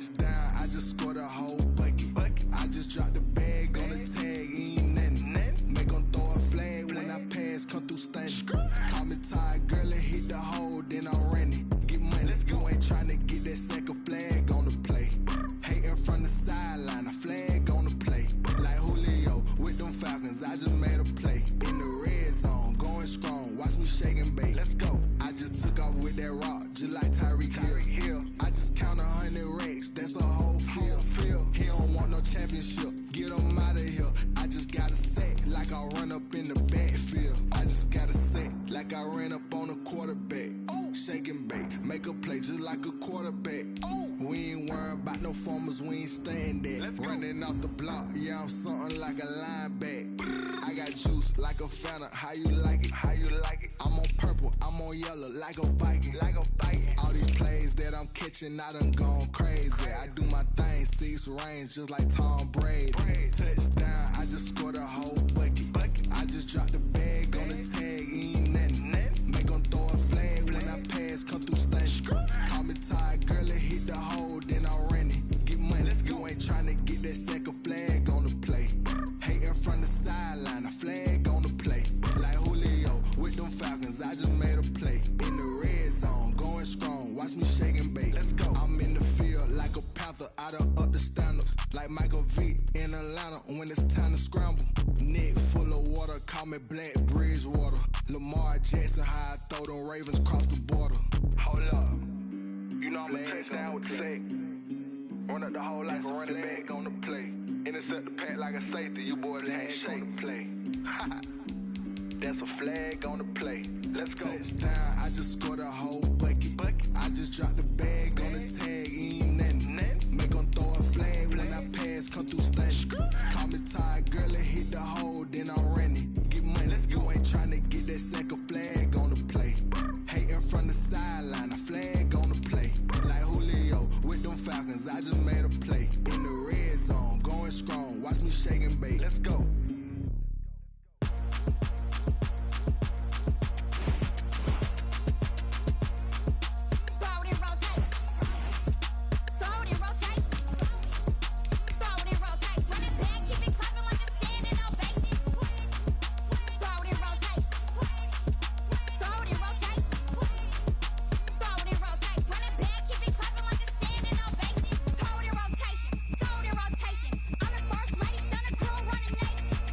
Touchdown, I just scored a whole bucket. I just dropped the bag on the tag, ain't nothing. Make 'em throw a flag when I pass, come through stunning. Call me tired, girl, and hit the hole, then I'm running. Get money, you ain't tryna get that second flag on the play. Hating from the sideline, a flag on the play. Like Julio with them Falcons, I just made a play. In the red zone, going strong, watch me shake and bake. Let's go. I just took off with that rock, just like Tyreek Hill. I just count 100 racks, that's a whole field. He don't want no championship, get him out of here. I just got a set, like I run up in the backfield. I just got a set, like I ran up on a quarterback. Shake and bake, make a play just like a quarterback. We ain't worrying about no formers, we ain't staying there. Running off the block, yeah, I'm something like a linebacker. I got juice like a Fanta, how you like it? I'm on purple, I'm on yellow, like a Viking. All these plays that I'm catching, I done gone crazy. I do my thing, 6 range, just like Tom Brady. Touchdown, I just scored a whole bucket. I just dropped the bag on the tag, ain't nothing. Make 'em throw a flag when I pass, come through stunning. Call me tired, girl, and hit the hole, then I'm running. Get money, you ain't tryna get that second flag on the play. Hating from the sideline, a flag on the play. Like Julio with them Falcons, I just made a play. In the red zone, going strong, watch me shake and bake. I'm in the field like a panther, I done up the standards. Like Michael Vick in Atlanta when it's time to scramble. Neck full of water, call me Black Bridgewater. Lamar Jackson, how I throw them Ravens across the border. Hold up, you know I'm a touchdown with the sack. Run up the whole like a running back on the play. Intercept the pack like a safety, you boys ain't shake the play. That's a flag on the play. Let's go. Touchdown, I just scored a whole bucket. I just dropped the bag on the tag, ain't nothing. Make 'em throw a flag when I pass, come through stunning. Call me tired, girl, and hit the hole, then I'm running. Get money, you ain't tryna get that second flag on the play. Hating from the sideline, a flag on the play. Like Julio with them Falcons, I just made a play. In the red zone, going strong, watch me shake and bake. Let's go. I'm the first lady, stunner, girl, running nation.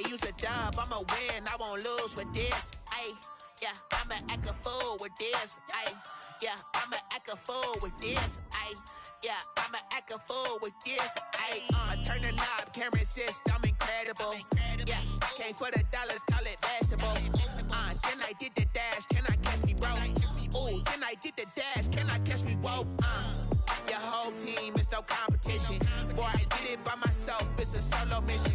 use a dub, I'ma win, I won't lose with this. Ayy, yeah, I'ma act a fool with this. Ayy, yeah, I'ma act a fool with this. Ayy, yeah, I'ma act a fool with this. Ayy, turn the knob, camera assist, I'm incredible. Yeah, came for the dollars, call it vegetable. Then I did the dash, can I catch me, bro? Ooh, then I did the dash, can I catch me, whoa? Your whole team is no competition. Boy, I did it by myself, it's a solo mission.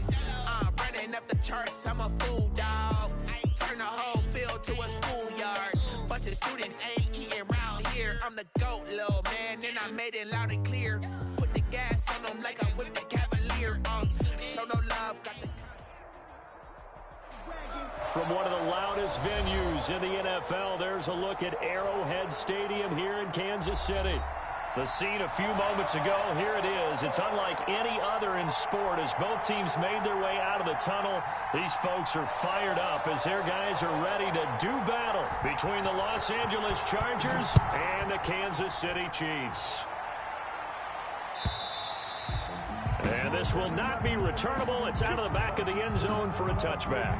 Running up the charts, I'm a fool, dog. Turn the whole field to a schoolyard. Bunch of students ain't eating round here. I'm the GOAT, little man, and I made it loud and clear. Put the gas on them like I'm with the Cavalier. Show no love, got the... From one of the loudest venues in the NFL, there's a look at Arrowhead Stadium here in Kansas City. The scene a few moments ago, here it is. It's unlike any other in sport as both teams made their way out of the tunnel. These folks are fired up as their guys are ready to do battle between the Los Angeles Chargers and the Kansas City Chiefs. And this will not be returnable. It's out of the back of the end zone for a touchback.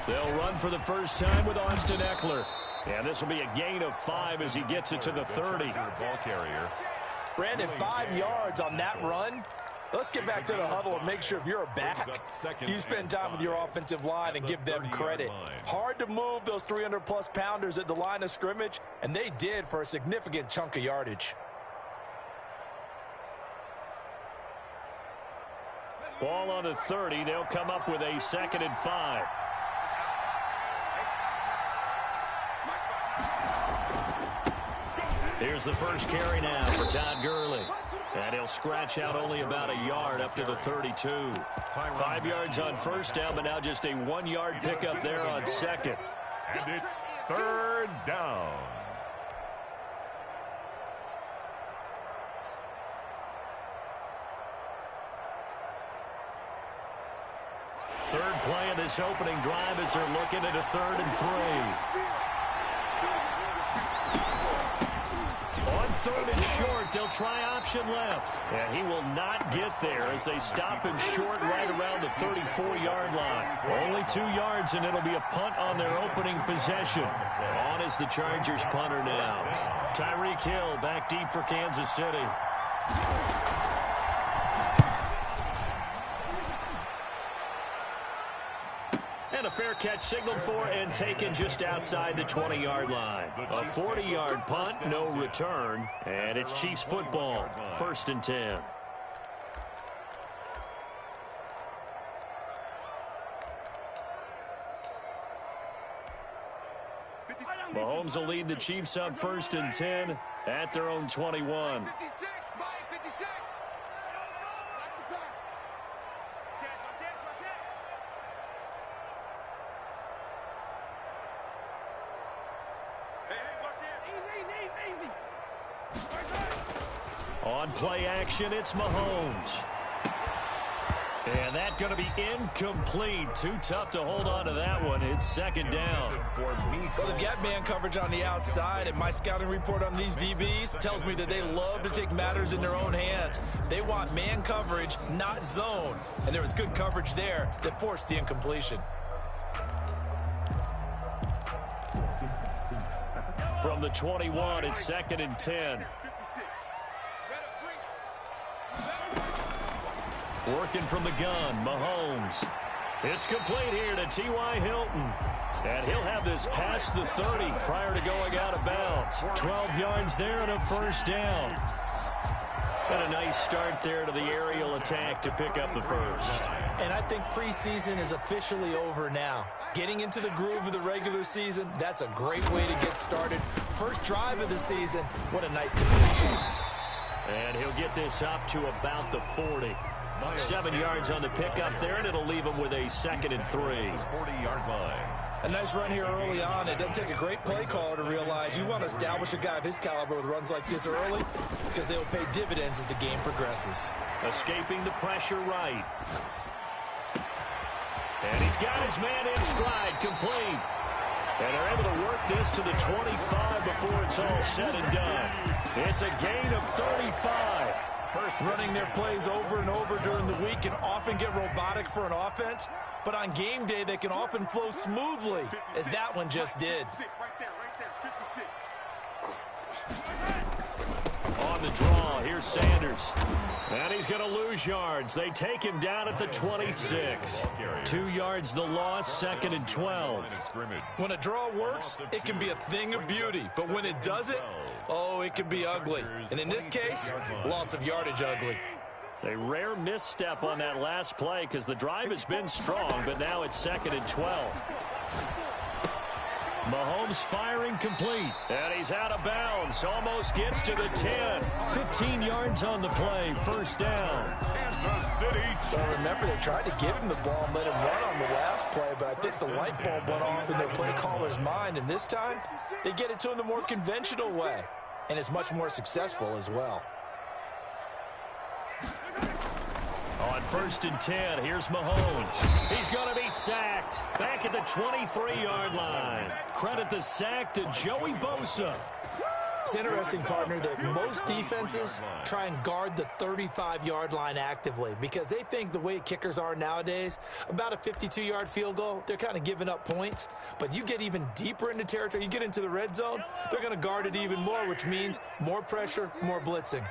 They'll run for the first time with Austin Eckler. And this will be a gain of 5 as he gets it to the 30. Ball carrier. Brandon, 5 yards on that run. Let's get back to the huddle and make sure if you're a back, you spend time with your offensive line and give them credit. Hard to move those 300-plus pounders at the line of scrimmage, and they did for a significant chunk of yardage. Ball on the 30. They'll come up with a 2nd and 5. Here's the first carry now for Todd Gurley. And he'll scratch out only about a yard up to the 32. 5 yards on first down, but now just a 1-yard pickup there on second. And it's 3rd down. Third play of this opening drive as they're looking at a 3rd and 3. On 3rd and short, they'll try option left. And he will not get there as they stop him short right around the 34-yard line. Only 2 yards, and it'll be a punt on their opening possession. On is the Chargers punter now. Tyreek Hill back deep for Kansas City. And a fair catch signaled for and taken just outside the 20-yard line. A 40-yard punt, no return, and it's Chiefs football, 1st and 10. Mahomes will lead the Chiefs up 1st and 10 at their own 21. On play action, it's Mahomes. And that's going to be incomplete. Too tough to hold on to that one. It's 2nd down. Well, they've got man coverage on the outside, and my scouting report on these DBs tells me that they love to take matters in their own hands. They want man coverage, not zone. And there was good coverage there that forced the incompletion. From the 21, it's 2nd and 10. Working from the gun, Mahomes. It's complete here to T.Y. Hilton. And he'll have this past the 30 prior to going out of bounds. 12 yards there and a 1st down. And a nice start there to the aerial attack to pick up the 1st. And I think preseason is officially over now. Getting into the groove of the regular season, that's a great way to get started. First drive of the season, what a nice completion. And he'll get this up to about the 40. 7 yards on the pickup there, and it'll leave him with a 2nd and 3. 40-yard line. A nice run here early on. It doesn't take a great play caller to realize you want to establish a guy of his caliber with runs like this early because they will pay dividends as the game progresses. Escaping the pressure right. And he's got his man in stride, complete. And they're able to work this to the 25 before it's all said and done. It's a gain of 35. Running their plays over and over during the week can often get robotic for an offense, but on game day they can often flow smoothly, as that one just did. On the draw, here's Sanders. And he's going to lose yards. They take him down at the 26. 2 yards the loss, 2nd and 12. When a draw works, it can be a thing of beauty. But when it doesn't, oh, it can be ugly. And in this case, loss of yardage ugly. A rare misstep on that last play because the drive has been strong, but now it's 2nd and 12. Mahomes firing complete, and he's out of bounds. Almost gets to the 10. 15 yards on the play, first down. Kansas City. So remember, they tried to give him the ball and let him run on the last play, but I think the light bulb went off in their play caller's mind, and this time they get it to him the more conventional way, and it's much more successful as well. On 1st and 10, here's Mahomes. He's going to be sacked. Back at the 23-yard line. Credit the sack to Joey Bosa. It's interesting, partner, that most defenses try and guard the 35-yard line actively because they think the way kickers are nowadays, about a 52-yard field goal, they're kind of giving up points. But you get even deeper into territory, you get into the red zone, they're going to guard it even more, which means more pressure, more blitzing.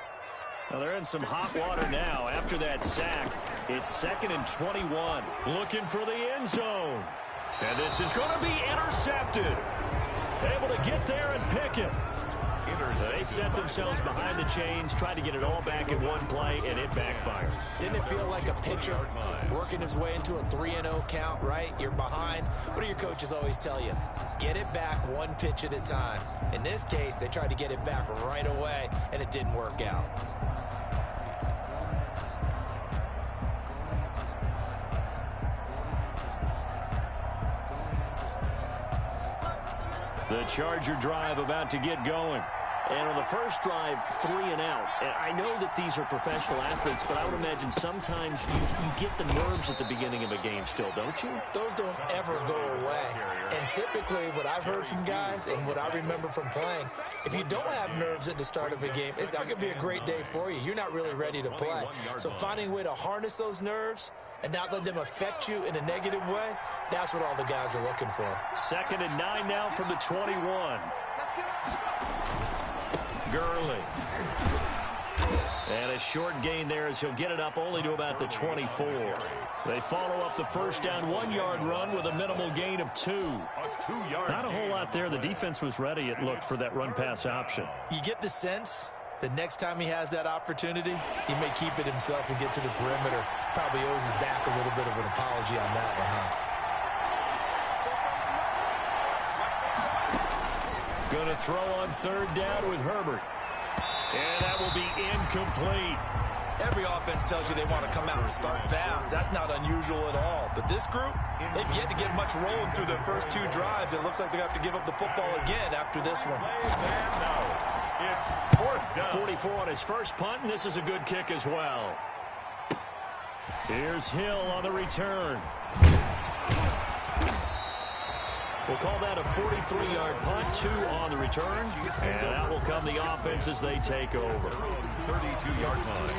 Now they're in some hot water now. After that sack, it's 2nd and 21. Looking for the end zone. And this is going to be intercepted. Able to get there and pick it. They set themselves behind the chains, tried to get it all back in one play, and it backfired. Didn't it feel like a pitcher working his way into a 3-0 count, right? You're behind. What do your coaches always tell you? Get it back one pitch at a time. In this case, they tried to get it back right away, and it didn't work out. The Charger drive about to get going. And on the first drive, 3 and out. And I know that these are professional athletes, but I would imagine sometimes you get the nerves at the beginning of a game still, don't you? Those don't ever go away. And typically what I've heard from guys and what I remember from playing, if you don't have nerves at the start of a game, it's not going to be a great day for you. You're not really ready to play. So finding a way to harness those nerves and not let them affect you in a negative way, that's what all the guys are looking for. 2nd and 9 now from the 21. Gurley. And a short gain there as he'll get it up only to about the 24. They follow up the first down 1-yard run with a minimal gain of 2. Not a whole lot there. The defense was ready, it looked, for that run-pass option. You get the sense that next time he has that opportunity, he may keep it himself and get to the perimeter. Probably owes his back a little bit of an apology on that one, huh? Going to throw on 3rd down with Herbert. And that will be incomplete. Every offense tells you they want to come out and start fast. That's not unusual at all. But this group, they've yet to get much rolling through their first 2 drives. It looks like they have to give up the football again after this one. It's 4th down. 44 on his first punt, and this is a good kick as well. Here's Hill on the return. We'll call that a 43-yard punt, 2 on the return. And that will come the offense as they take over. 32-yard line.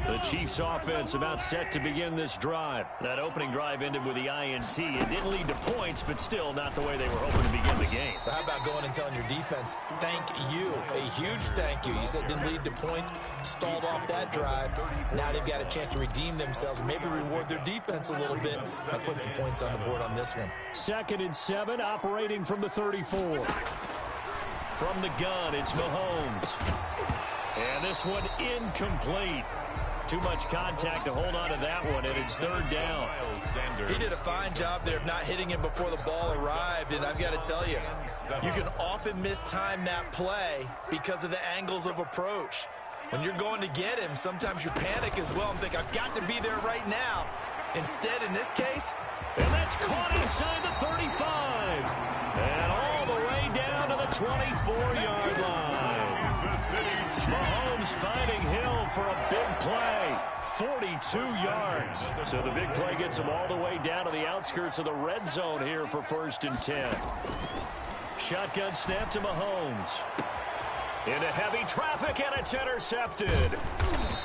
The Chiefs offense about set to begin this drive. That opening drive ended with the INT. It didn't lead to points, but still not the way they were hoping to begin the game. But how about going and telling your defense, thank you, a huge thank you. You said it didn't lead to points, stalled off that drive. Now they've got a chance to redeem themselves and maybe reward their defense a little bit by putting some points on the board on this one. 2nd and 7, operating from the 34. From the gun, it's Mahomes. And this one incomplete. Too much contact to hold on to that one, and it's 3rd down. He did a fine job there of not hitting him before the ball arrived, and I've got to tell you, you can often mistime that play because of the angles of approach. When you're going to get him, sometimes you panic as well and think, I've got to be there right now. Instead, in this case, and that's caught inside the 35. And all the way down to the 24-yard line. Mahomes finding Hill for a big play. 42 yards. So the big play gets them all the way down to the outskirts of the red zone here for 1st and 10. Shotgun snap to Mahomes. Into heavy traffic, and it's intercepted.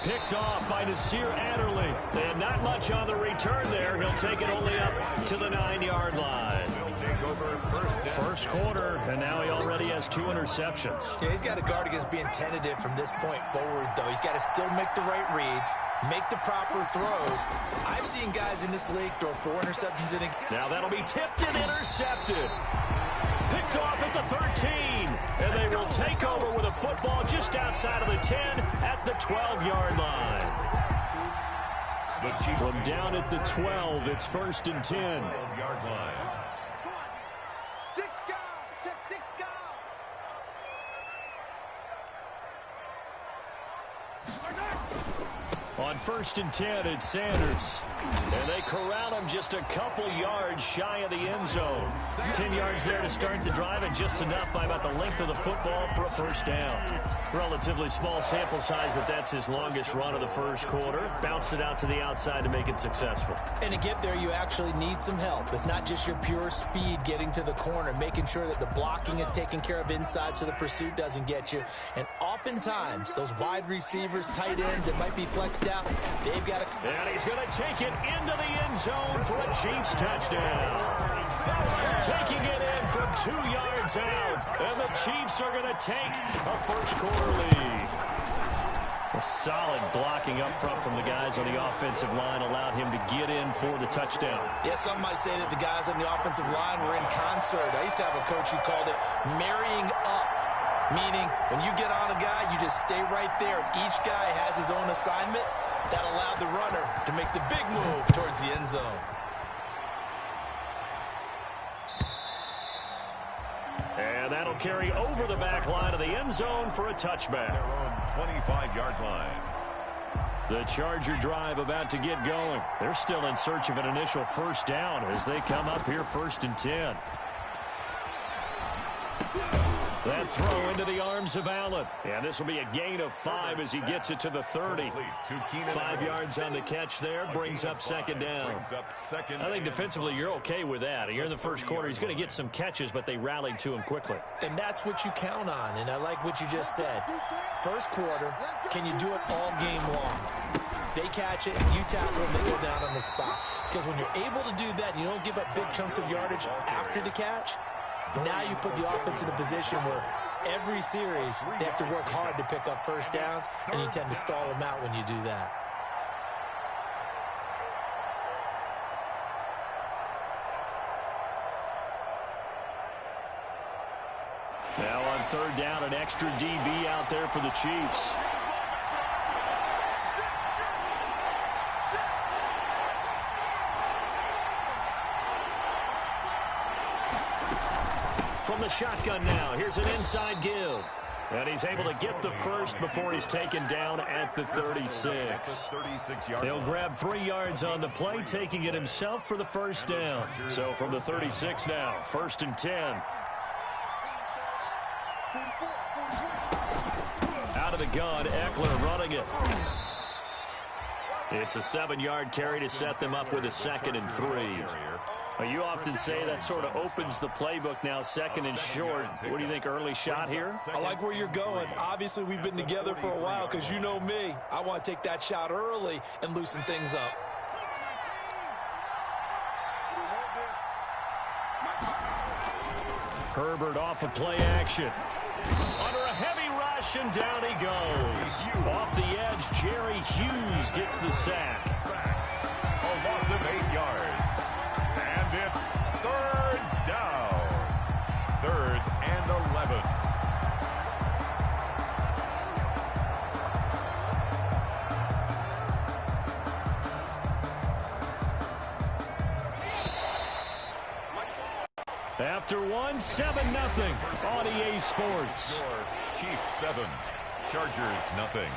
Picked off by Nasir Adderley. And not much on the return there. He'll take it only up to the 9-yard line. First quarter, and now he already has 2 interceptions. Yeah, he's got to guard against being tentative from this point forward, though. He's got to still make the right reads, make the proper throws. I've seen guys in this league throw 4 interceptions in a game. Now that'll be tipped and intercepted. Picked off at the 13, and they will take over with a football just outside of the 10 at the 12-yard line. From down at the 12, it's 1st and 10. On 1st and 10, it's Sanders. And they corral him just a couple yards shy of the end zone. 10 yards there to start the drive, and just enough by about the length of the football for a first down. Relatively small sample size, but that's his longest run of the first quarter. Bounced it out to the outside to make it successful. And to get there, you actually need some help. It's not just your pure speed getting to the corner, making sure that the blocking is taken care of inside so the pursuit doesn't get you. And oftentimes, those wide receivers, tight ends that might be flexed out, they've got to... And he's going to take it into the end zone for a Chiefs touchdown. Taking it in from 2 yards out. And the Chiefs are going to take a first quarter lead. A solid blocking up front from the guys on the offensive line allowed him to get in for the touchdown. Yeah, some might say that the guys on the offensive line were in concert. I used to have a coach who called it marrying up, meaning when you get on a guy, you just stay right there. And each guy has his own assignment. That allowed the runner to make the big move towards the end zone. And that'll carry over the back line of the end zone for a touchback. Their own 25-yard line. The Charger drive about to get going. They're still in search of an initial first down as they come up here 1st and 10. That throw into the arms of Allen. And this will be a gain of 5 as he gets it to the 30. 5 yards on the catch there. Brings up second down. I think defensively you're okay with that. Here in the first quarter, he's going to get some catches, but they rallied to him quickly. And that's what you count on. And I like what you just said. First quarter, can you do it all game long? They catch it, you tackle them, they go down on the spot. Because when you're able to do that and you don't give up big chunks of yardage after the catch, now you put the offense in a position where every series they have to work hard to pick up first downs, and you tend to stall them out when you do that. Now on 3rd down, an extra DB out there for the Chiefs. From the shotgun now, here's an inside give. And he's able to get the first before he's taken down at the 36. He'll grab 3 yards on the play, taking it himself for the first down. So from the 36 now, 1st and 10. Out of the gun, Eckler running it. It's a 7-yard carry to set them up with a 2nd and 3. You often say that sort of opens the playbook now, 2nd and short. What do you think, early shot here? I like where you're going. Obviously, we've been together for a while because you know me. I want to take that shot early and loosen things up. Herbert off of play action. Under a heavy rush, and down he goes. Off the edge, Jerry Hughes gets the sack. A loss of 8 yards. And it's 3rd down. 3rd and 11. After 1, 7-0 on EA Sports. Chiefs 7, Chargers 0.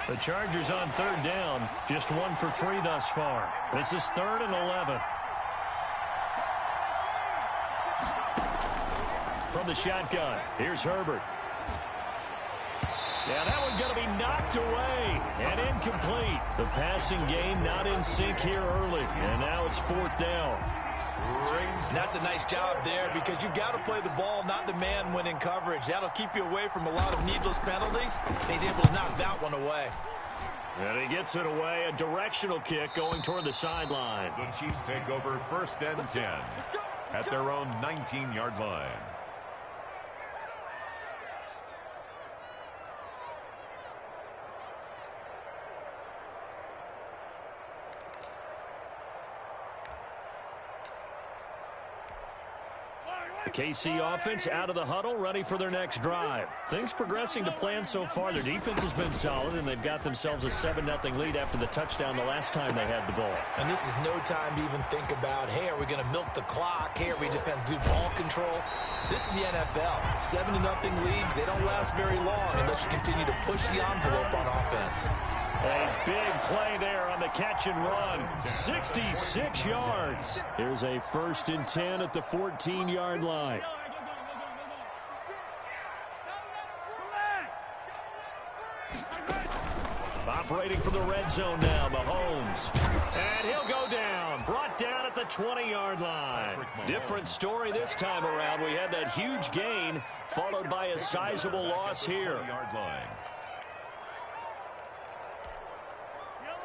The Chargers on 3rd down, just 1 for 3 thus far. This is 3rd and 11. From the shotgun, here's Herbert. Yeah, that one going to be knocked away and incomplete. The passing game not in sync here early, and now it's 4th down. And that's a nice job there because you've got to play the ball, not the man when in coverage. That'll keep you away from a lot of needless penalties. And he's able to knock that one away. And he gets it away, a directional kick going toward the sideline. The Chiefs take over 1st and 10 at their own 19-yard line. The KC offense out of the huddle, ready for their next drive. Things progressing to plan so far. Their defense has been solid, and they've got themselves a 7-0 lead after the touchdown the last time they had the ball. And this is no time to even think about, hey, are we going to milk the clock? Hey, are we just going to do ball control? This is the NFL. 7-0 leads, they don't last very long unless you continue to push the envelope on offense. A big play there on the catch and run. 66 yards. Here's a 1st and 10 at the 14-yard line. Operating from the red zone now, Mahomes. And he'll go down. Brought down at the 20-yard line. Different story this time around. We had that huge gain followed by a sizable loss here.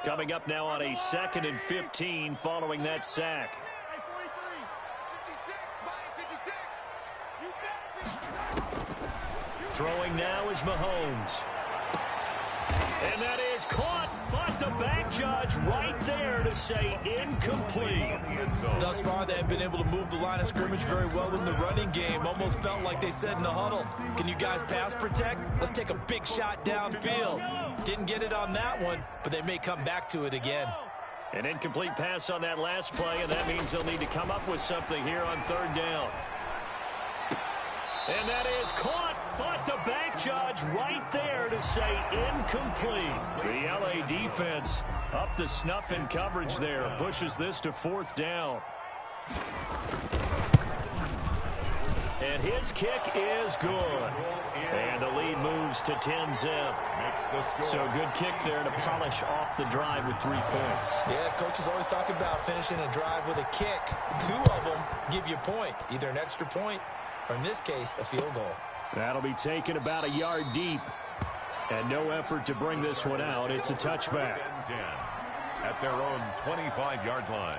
Coming up now on a 2nd and 15 following that sack. Throwing now is Mahomes. And that is caught, but the back judge right there to say incomplete. Thus far, they have been able to move the line of scrimmage very well in the running game. Almost felt like they said in the huddle, can you guys pass protect? Let's take a big shot downfield. Didn't get it on that one, but they may come back to it again. An incomplete pass on that last play, and that means they'll need to come up with something here on 3rd down. And that is caught, but the back judge right there to say incomplete. The LA defense up the snuff in coverage there, pushes this to 4th down. And his kick is good. And the lead moves to 10-zip. So good kick there to polish off the drive with 3 points. Yeah, coaches always talk about finishing a drive with a kick. 2 of them give you points, either an extra point or, in this case, a field goal. That'll be taken about a yard deep. And no effort to bring this one out. It's a touchback. At their own 25-yard line.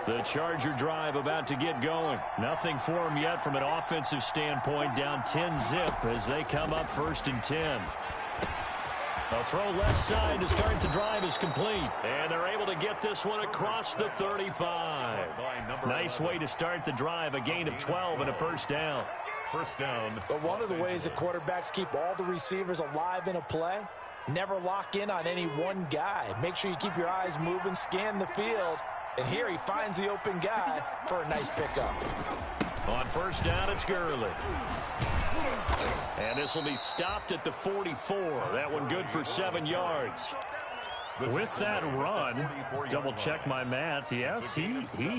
The Charger drive about to get going. Nothing for them yet from an offensive standpoint. Down 10-zip as they come up 1st and 10. A throw left side to start the drive is complete. And they're able to get this one across the 35. Nice way to start the drive. A gain of 12 and a 1st down. 1st down. But one of the ways that quarterbacks keep all the receivers alive in a play, never lock in on any one guy. Make sure you keep your eyes moving, scan the field. And here he finds the open guy for a nice pickup. On 1st down, it's Gurley. And this will be stopped at the 44. That one good for 7 yards. With that run, double check my math. Yes, he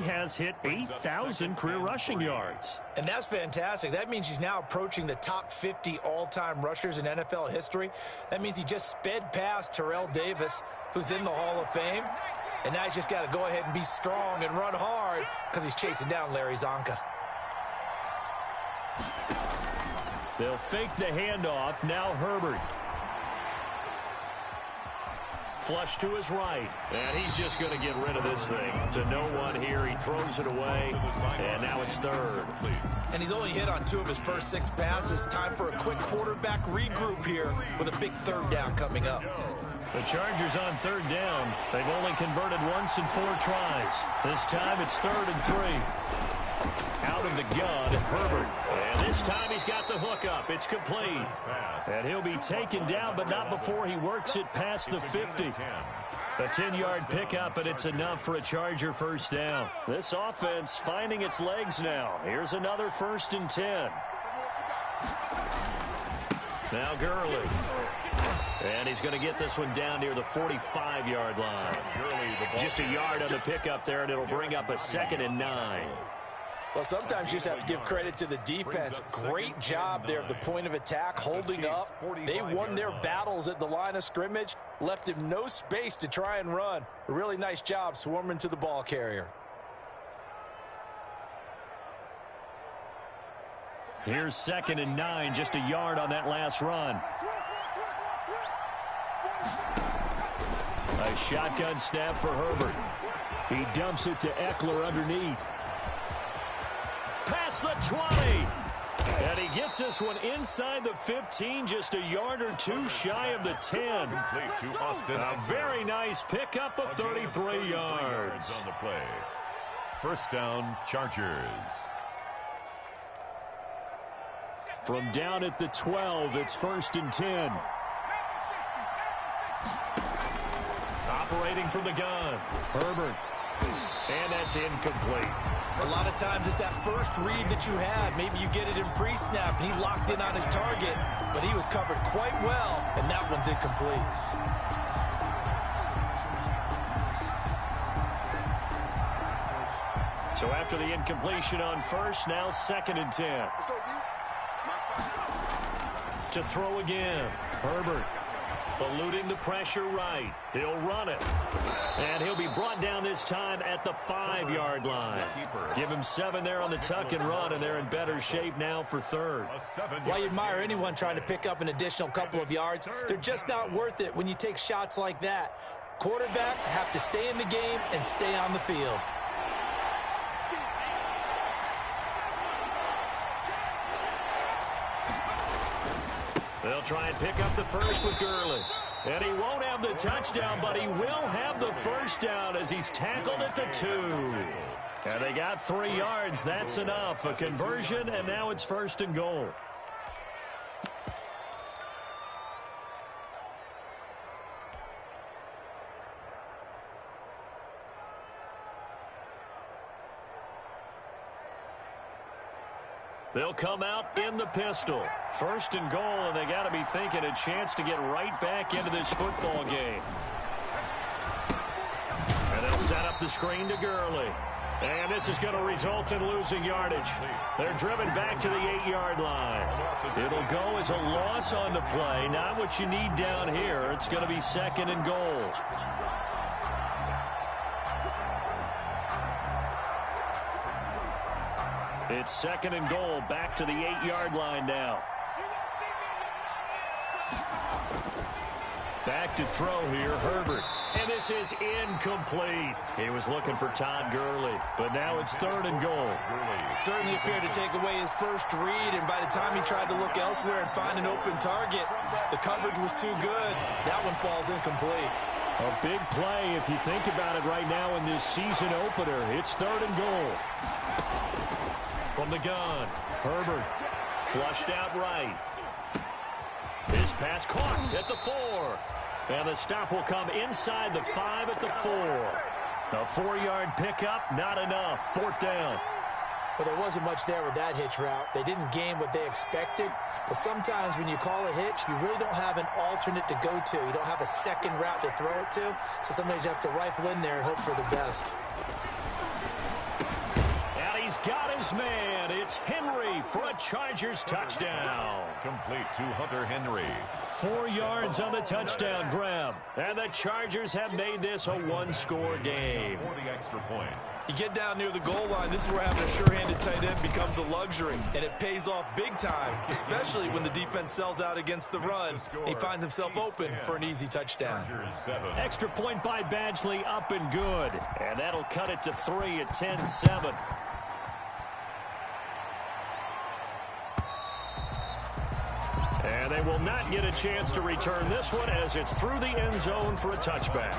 has hit 8,000 career rushing yards. And that's fantastic. That means he's now approaching the top 50 all-time rushers in NFL history. That means he just sped past Terrell Davis, who's in the Hall of Fame. And now he's just got to go ahead and be strong and run hard because he's chasing down Larry Zonka. They'll fake the handoff. Now Herbert. Flush to his right. And he's just going to get rid of this thing. To no one here. He throws it away. And now it's 3rd. And he's only hit on 2 of his first 6 passes. Time for a quick quarterback regroup here with a big 3rd down coming up. The Chargers on 3rd down. They've only converted once in 4 tries. This time it's 3rd and 3. Out of the gun, Herbert. And this time he's got the hook up. It's complete. And he'll be taken down, but not before he works it past the 50. A 10-yard pickup, and it's enough for a Charger 1st down. This offense finding its legs now. Here's another 1st and 10. Now Gurley. And he's going to get this one down near the 45-yard line. Just a yard on the pickup there, and it'll bring up a 2nd and 9. Well, sometimes you just have to give credit to the defense. Great job there at the point of attack, holding up. They won their battles at the line of scrimmage, left him no space to try and run. A really nice job swarming to the ball carrier. Here's 2nd and 9, just a yard on that last run. A shotgun snap for Herbert. He dumps it to Eckler underneath. Past the 20. And he gets this one inside the 15, just a yard or two shy of the 10. A very nice pickup of 33 yards. On the play. First down, Chargers. From down at the 12, it's 1st and 10. Operating from the gun, Herbert. And that's incomplete. A lot of times it's that first read that you had. Maybe you get it in pre-snap, and he locked in on his target, but he was covered quite well, and that one's incomplete. So after the incompletion on first, now 2nd and 10. To throw again, Herbert. Eluding the pressure right. He'll run it. And he'll be brought down this time at the 5-yard line. Give him 7 there on the tuck and run, and they're in better shape now for 3rd. While you admire anyone trying to pick up an additional couple of yards, they're just not worth it when you take shots like that. Quarterbacks have to stay in the game and stay on the field. They'll try and pick up the first with Gurley. And he won't have the touchdown, but he will have the first down as he's tackled at the 2. And they got 3 yards. That's enough. A conversion, and now it's 1st and goal. They'll come out in the pistol. 1st and goal, and they got to be thinking a chance to get right back into this football game. And they'll set up the screen to Gurley. And this is going to result in losing yardage. They're driven back to the 8-yard line. It'll go as a loss on the play. Not what you need down here. It's going to be 2nd and goal. It's 2nd and goal, back to the 8-yard line now. Back to throw here, Herbert. And this is incomplete. He was looking for Todd Gurley, but now it's 3rd and goal. Certainly appeared to take away his first read, and by the time he tried to look elsewhere and find an open target, the coverage was too good. That one falls incomplete. A big play if you think about it right now in this season opener. It's 3rd and goal. From the gun, Herbert flushed out right. His pass caught at the 4. And the stop will come inside the 5 at the 4. A 4-yard pickup, not enough. 4th down. Well, there wasn't much there with that hitch route. They didn't gain what they expected. But sometimes when you call a hitch, you really don't have an alternate to go to. You don't have a second route to throw it to. So sometimes you have to rifle in there and hope for the best. He's got his man. It's Henry for a Chargers touchdown. Complete to Hunter Henry. 4 yards on the touchdown grab. And the Chargers have made this a 1-score game. For the extra point. You get down near the goal line, this is where having a sure-handed tight end becomes a luxury. And it pays off big time, especially when the defense sells out against the run. He finds himself open for an easy touchdown. Extra point by Badgley, up and good. And that'll cut it to 3 at 10-7. And they will not get a chance to return this one as it's through the end zone for a touchback.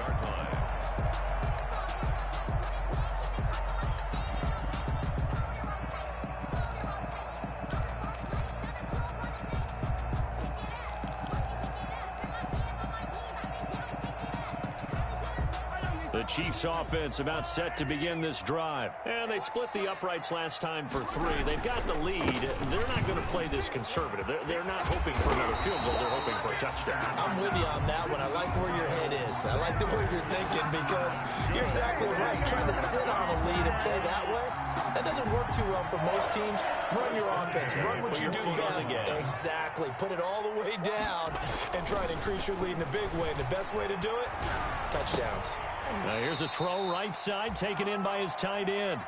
The Chiefs offense about set to begin this drive. And they split the uprights last time for 3. They've got the lead. They're not going to play this conservative. They're not hoping for another field goal. They're hoping for a touchdown. I'm with you on that one. I like where your head is. I like the way you're thinking because you're exactly right. Trying to sit on a lead and play that way, that doesn't work too well for most teams. Run your offense. Run what you do best. Exactly. Put it all the way down and try to increase your lead in a big way. And the best way to do it, touchdowns. Now here's a throw right side, taken in by his tight end.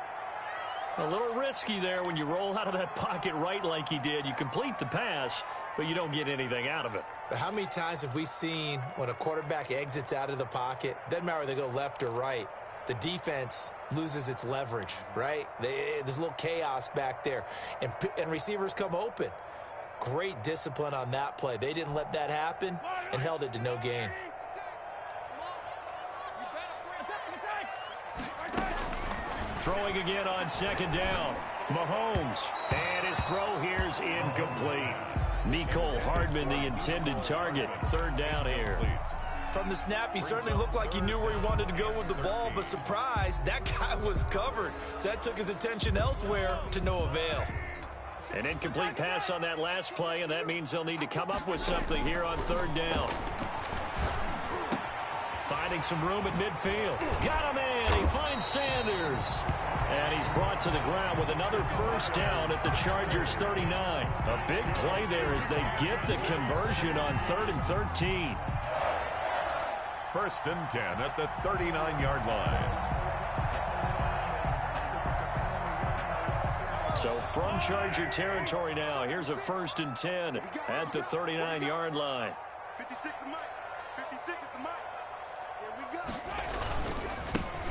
A little risky there when you roll out of that pocket right like he did. You complete the pass, but you don't get anything out of it. But how many times have we seen when a quarterback exits out of the pocket, doesn't matter whether they go left or right, the defense loses its leverage, right? There's a little chaos back there, and receivers come open. Great discipline on that play. They didn't let that happen and held it to no gain. Throwing again on second down. Mahomes. And his throw here's incomplete. Mecole Hardman, the intended target. Third down here. From the snap, he certainly looked like he knew where he wanted to go with the ball, but surprise, that guy was covered. So that took his attention elsewhere to no avail. An incomplete pass on that last play, and that means they'll need to come up with something here on third down. Finding some room at midfield. Got him in. He finds Sanders. And he's brought to the ground with another first down at the Chargers' 39. A big play there as they get the conversion on 3rd and 13. 1st and 10 at the 39-yard line. So from Charger territory now, here's a 1st and 10 at the 39-yard line. 56 is Mike. 56 is the Mike. Here we go.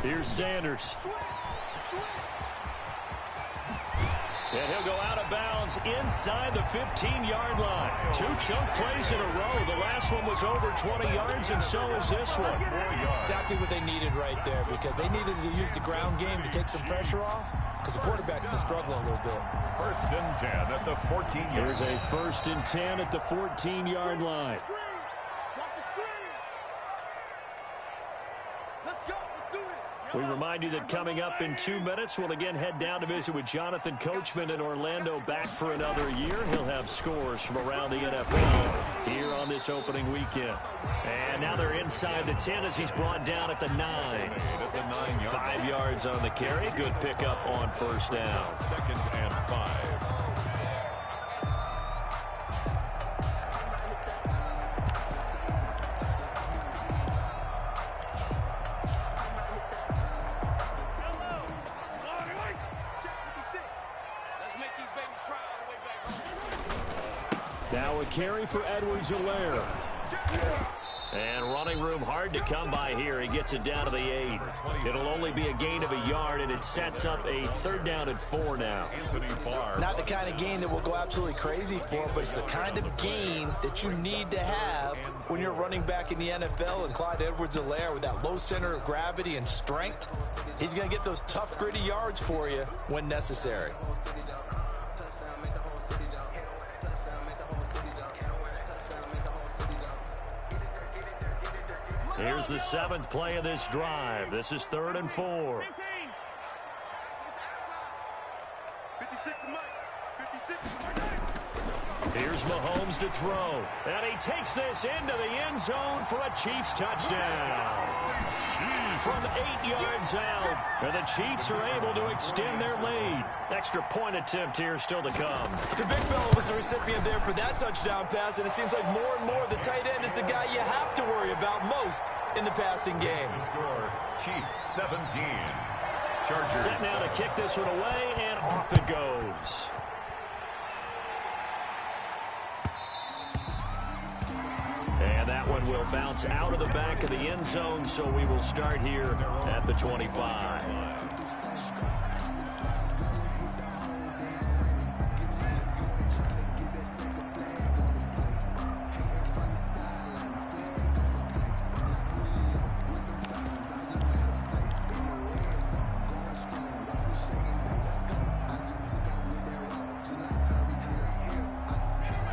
Here's Sanders. And he'll go out of bounds inside the 15-yard line. 2 chunk plays in a row. The last one was over 20 yards, and so is this one. Exactly what they needed right there, because they needed to use the ground game to take some pressure off, because the quarterback's been struggling a little bit. 1st and 10 at the 14-yard line. Here's a 1st and 10 at the 14-yard line. We remind you that coming up in 2 minutes, we'll again head down to visit with Jonathan Coachman in Orlando, back for another year. He'll have scores from around the NFL here on this opening weekend. And now they're inside the 10 as he's brought down at the 9. 5 yards on the carry. Good pickup on first down. 2nd and 5. Now a carry for Edwards-Helaire. And running room hard to come by here. He gets it down to the 8. It'll only be a gain of a yard, and it sets up a 3rd down and 4 now. Not the kind of gain that we'll go absolutely crazy for, but it's the kind of gain that you need to have when you're running back in the NFL. And Clyde Edwards-Helaire, with that low center of gravity and strength, he's going to get those tough, gritty yards for you when necessary. Here's the 7th play of this drive. This is 3rd and 4. 56 is Mike. 56 is Here's Mahomes to throw. And he takes this into the end zone for a Chiefs touchdown. From 8 yards out. And the Chiefs are able to extend their lead. Extra point attempt here still to come. The big fella was the recipient there for that touchdown pass, and it seems like more and more the tight end is the guy you have to worry about most in the passing game. Score, Chiefs 17. Chargers. Set now to kick this one away, and off it goes. And that one will bounce out of the back of the end zone, so we will start here at the 25.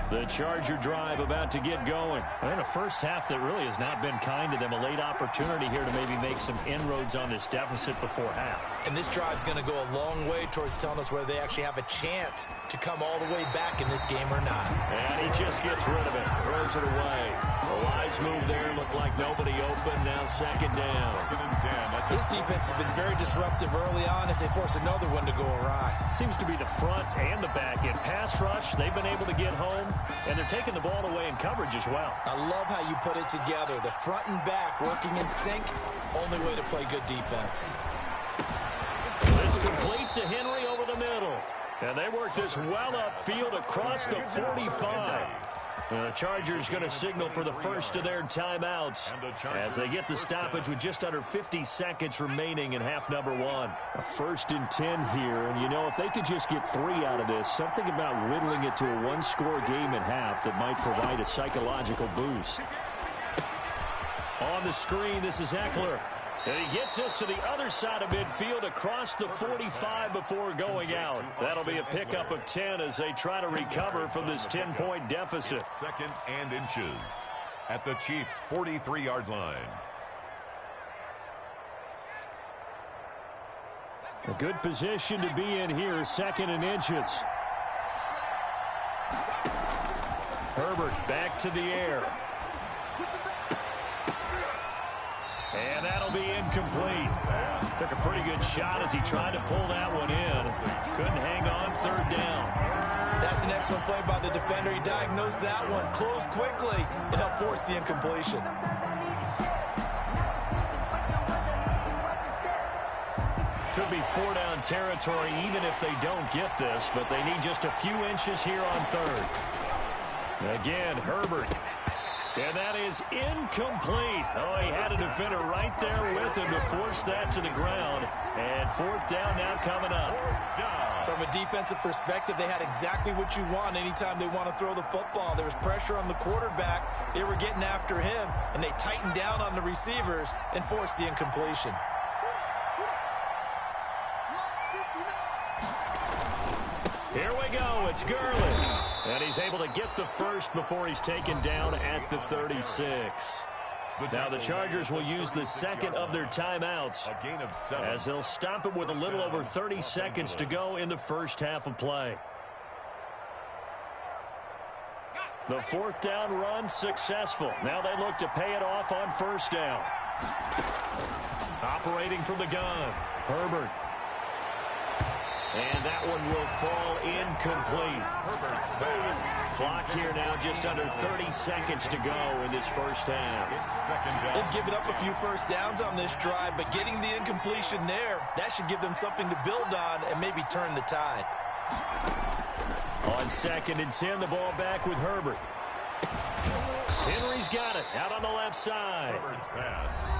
The Charger drive about to get going. And a first half that really has not been kind to them. A late opportunity here to maybe make some inroads on this deficit before half. And this drive's going to go a long way towards telling us whether they actually have a chance to come all the way back in this game or not. And he just gets rid of it. Throws it away. A wise move there. Looked like nobody open. Now second down. This defense has been very disruptive early on as they force another one to go awry. Seems to be the front and the back end. Pass rush, they've been able to get home, and they're taking the ball away in coverage as well. I love how you put it together. The front and back working in sync. Only way to play good defense. This complete to Henry over the middle. And they work this well upfield across the 45. And the Chargers going to signal for the first of their timeouts as they get the stoppage with just under 50 seconds remaining in half number one. A 1st and 10 here, and you know, if they could just get 3 out of this, something about whittling it to a one-score game at half that might provide a psychological boost. On the screen, this is Eckler. And he gets us to the other side of midfield across the 45 before going out. That'll be a pickup of 10 as they try to recover from this 10-point deficit. 2nd and inches at the Chiefs' 43-yard line. A good position to be in here, 2nd and inches. Herbert back to the air. And that'll be incomplete. Took a pretty good shot as he tried to pull that one in. Couldn't hang on, 3rd down. That's an excellent play by the defender. He diagnosed that one, closed quickly, and helped force the incompletion. Could be 4-down territory even if they don't get this, but they need just a few inches here on 3rd. Again, Herbert. And that is incomplete. Oh, he had a defender right there with him to force that to the ground. And 4th down now coming up. From a defensive perspective, they had exactly what you want anytime they want to throw the football. There was pressure on the quarterback. They were getting after him, and they tightened down on the receivers and forced the incompletion. Here we go. It's Gurley. And he's able to get the first before he's taken down at the 36. Now the Chargers will use the 2nd of their timeouts as they'll stop it with a little over 30 seconds to go in the first half of play. The 4th down run successful. Now they look to pay it off on 1st down. Operating from the gun, Herbert. And that one will fall incomplete. Clock here now just under 30 seconds to go in this first half. They've given up a few first downs on this drive, but getting the incompletion there, that should give them something to build on and maybe turn the tide. On 2nd and 10, the ball back with Herbert. Henry's got it out on the left side.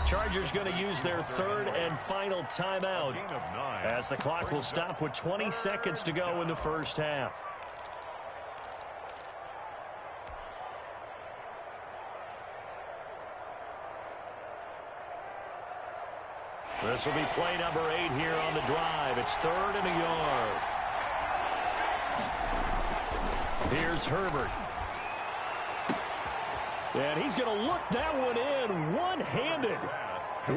Chargers going to use their 3rd and final timeout as the clock will stop with 20 seconds to go in the first half. This will be play number 8 here on the drive. It's 3rd and a yard. Here's Herbert. And he's going to look that one in one-handed.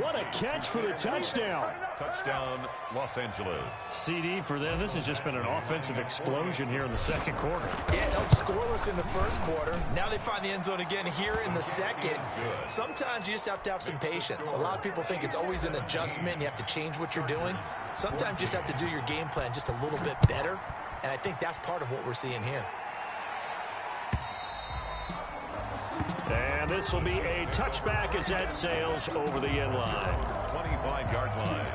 What a catch for the touchdown. Touchdown, Los Angeles. CD for them. This has just been an offensive explosion here in the 2nd quarter. Yeah, held scoreless in the 1st quarter. Now they find the end zone again here in the 2nd. Sometimes you just have to have some patience. A lot of people think it's always an adjustment. You have to change what you're doing. Sometimes you just have to do your game plan just a little bit better. And I think that's part of what we're seeing here. And this will be a touchback as that sails over the end line. 25-yard line.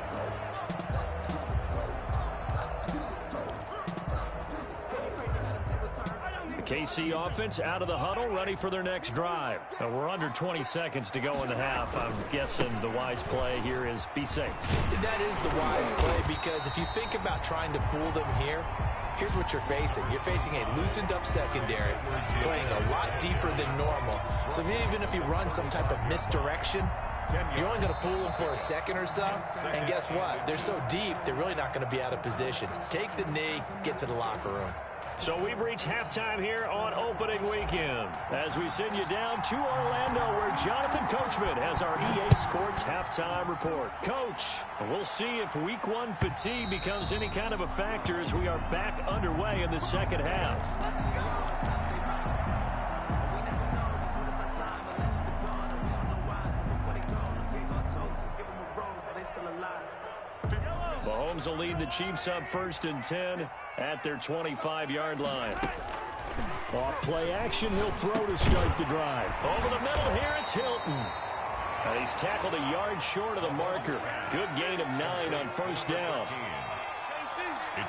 The KC offense out of the huddle, ready for their next drive. Now we're under 20 seconds to go in the half. I'm guessing the wise play here is be safe. That is the wise play, because if you think about trying to fool them here, here's what you're facing. You're facing a loosened-up secondary, playing a lot deeper than normal. So even if you run some type of misdirection, you're only going to fool them for a second or so. And guess what? They're so deep, they're really not going to be out of position. Take the knee, get to the locker room. So we've reached halftime here on opening weekend as we send you down to Orlando where Jonathan Coachman has our EA Sports halftime report. Coach, we'll see if week one fatigue becomes any kind of a factor as we are back underway in the second half. Mahomes will lead the Chiefs up 1st and 10 at their 25-yard line. Off play action, he'll throw to start the drive. Over the middle here, it's Hilton. He's tackled a yard short of the marker. Good gain of 9 on 1st down.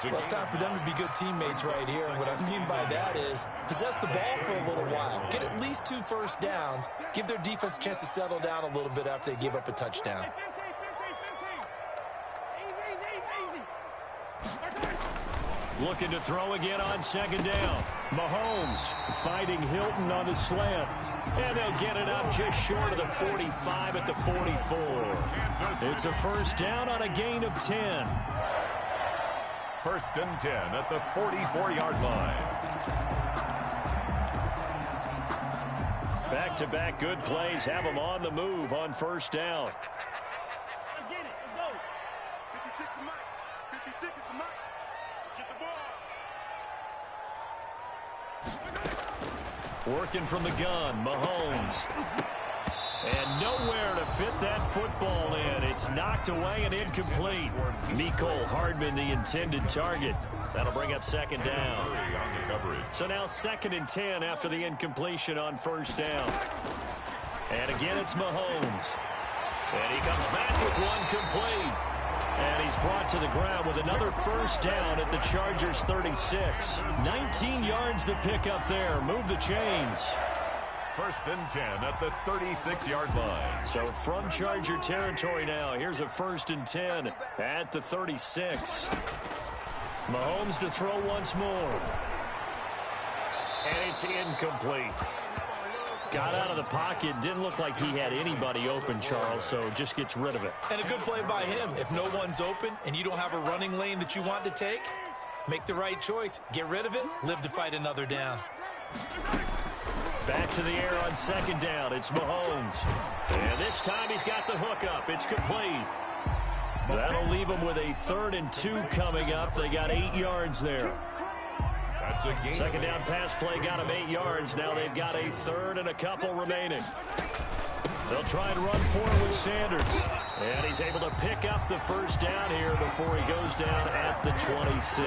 Well, it's time for them to be good teammates right here. And what I mean by that is possess the ball for a little while. Get at least 2 first downs. Give their defense a chance to settle down a little bit after they give up a touchdown. Looking to throw again on 2nd down. Mahomes fighting Hilton on the slant. And they'll get it up just short of the 45 at the 44. It's a 1st down on a gain of 10. 1st and 10 at the 44-yard line. Back-to-back good plays have them on the move on 1st down. Let's get it. Let's go. 56 is Mike. 56 is Mike. Get the ball. Working from the gun, Mahomes. And nowhere to fit that football in. It's knocked away and incomplete. Mecole Hardman, the intended target. That'll bring up 2nd down. So now 2nd and 10 after the incompletion on 1st down. And again, it's Mahomes. And he comes back with one complete. And he's brought to the ground with another 1st down at the Chargers' 36. 19 yards to pick up there. Move the chains. 1st and 10 at the 36-yard line. So from Charger territory now, here's a 1st and 10 at the 36. Mahomes to throw once more. And it's incomplete. Got out of the pocket. Didn't look like he had anybody open, Charles, so just gets rid of it. And a good play by him. If no one's open and you don't have a running lane that you want to take, make the right choice. Get rid of it. Live to fight another down. Back to the air on 2nd down. It's Mahomes. And this time he's got the hook up. It's complete. That'll leave him with a 3rd and 2 coming up. They got 8 yards there. That's a gain. 2nd down pass play got him 8 yards. Now they've got a 3rd and a couple remaining. They'll try and run forward with Sanders. And he's able to pick up the 1st down here before he goes down at the 26.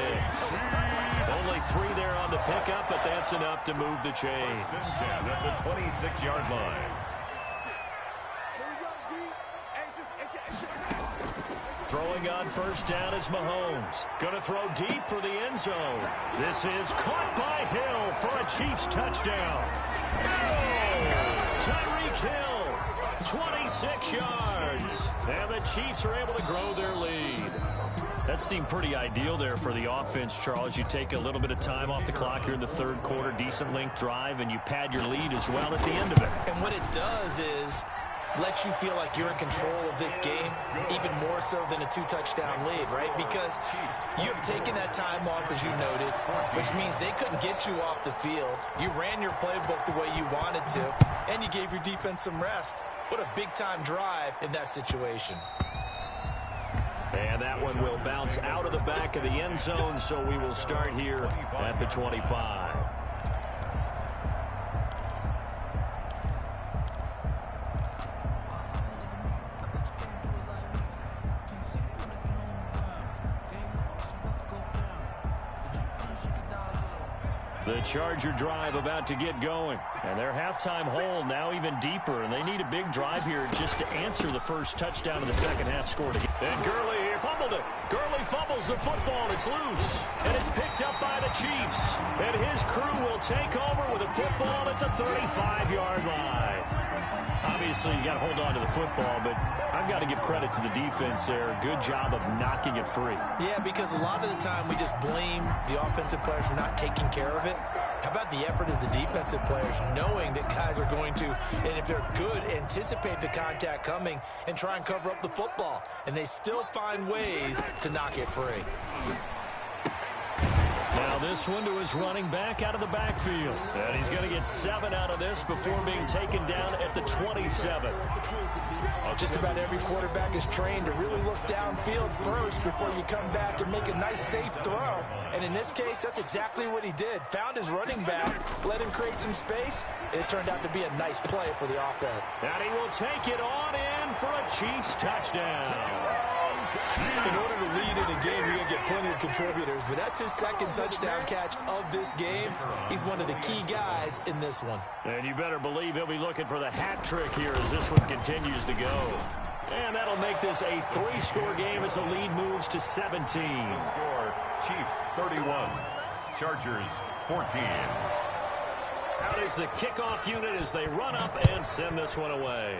Only 3 there on the pickup, but that's enough to move the chains. 1st and 10 at the 26-yard line. Throwing on 1st down is Mahomes. Going to throw deep for the end zone. This is caught by Hill for a Chiefs touchdown. Tyreek Hill, 26 yards. And the Chiefs are able to grow their lead. That seemed pretty ideal there for the offense, Charles. You take a little bit of time off the clock here in the 3rd quarter, decent length drive, and you pad your lead as well at the end of it. And what it does is let you feel like you're in control of this game, even more so than a 2-touchdown lead, right? Because you have taken that time off, as you noted, which means they couldn't get you off the field. You ran your playbook the way you wanted to, and you gave your defense some rest. What a big-time drive in that situation. And that one will bounce out of the back of the end zone, so we will start here at the 25. The Charger drive about to get going. And their halftime hole now even deeper. And they need a big drive here just to answer the first touchdown of the second half scored again. And Gurley here fumbled it. Gurley fumbles the football. It's loose. And it's picked up by the Chiefs. And his crew will take over with a football at the 35-yard line. Obviously, you got to hold on to the football, but I've got to give credit to the defense there. Good job of knocking it free. Yeah, because a lot of the time we just blame the offensive players for not taking care of it. How about the effort of the defensive players knowing that guys are going to, and if they're good, anticipate the contact coming and try and cover up the football. And they still find ways to knock it free. Now this one to his running back out of the backfield. And he's going to get 7 out of this before being taken down at the 27. Just about every quarterback is trained to really look downfield first before you come back and make a nice, safe throw. And in this case, that's exactly what he did. Found his running back, let him create some space. It turned out to be a nice play for the offense. And he will take it on in for a Chiefs touchdown. In order to lead in a game, you're going to get plenty of contributors, but that's his second touchdown catch of this game. He's one of the key guys in this one. And you better believe he'll be looking for the hat trick here as this one continues to go. And that'll make this a 3-score game as the lead moves to 17. Score, Chiefs 31, Chargers 14. Out is the kickoff unit as they run up and send this one away.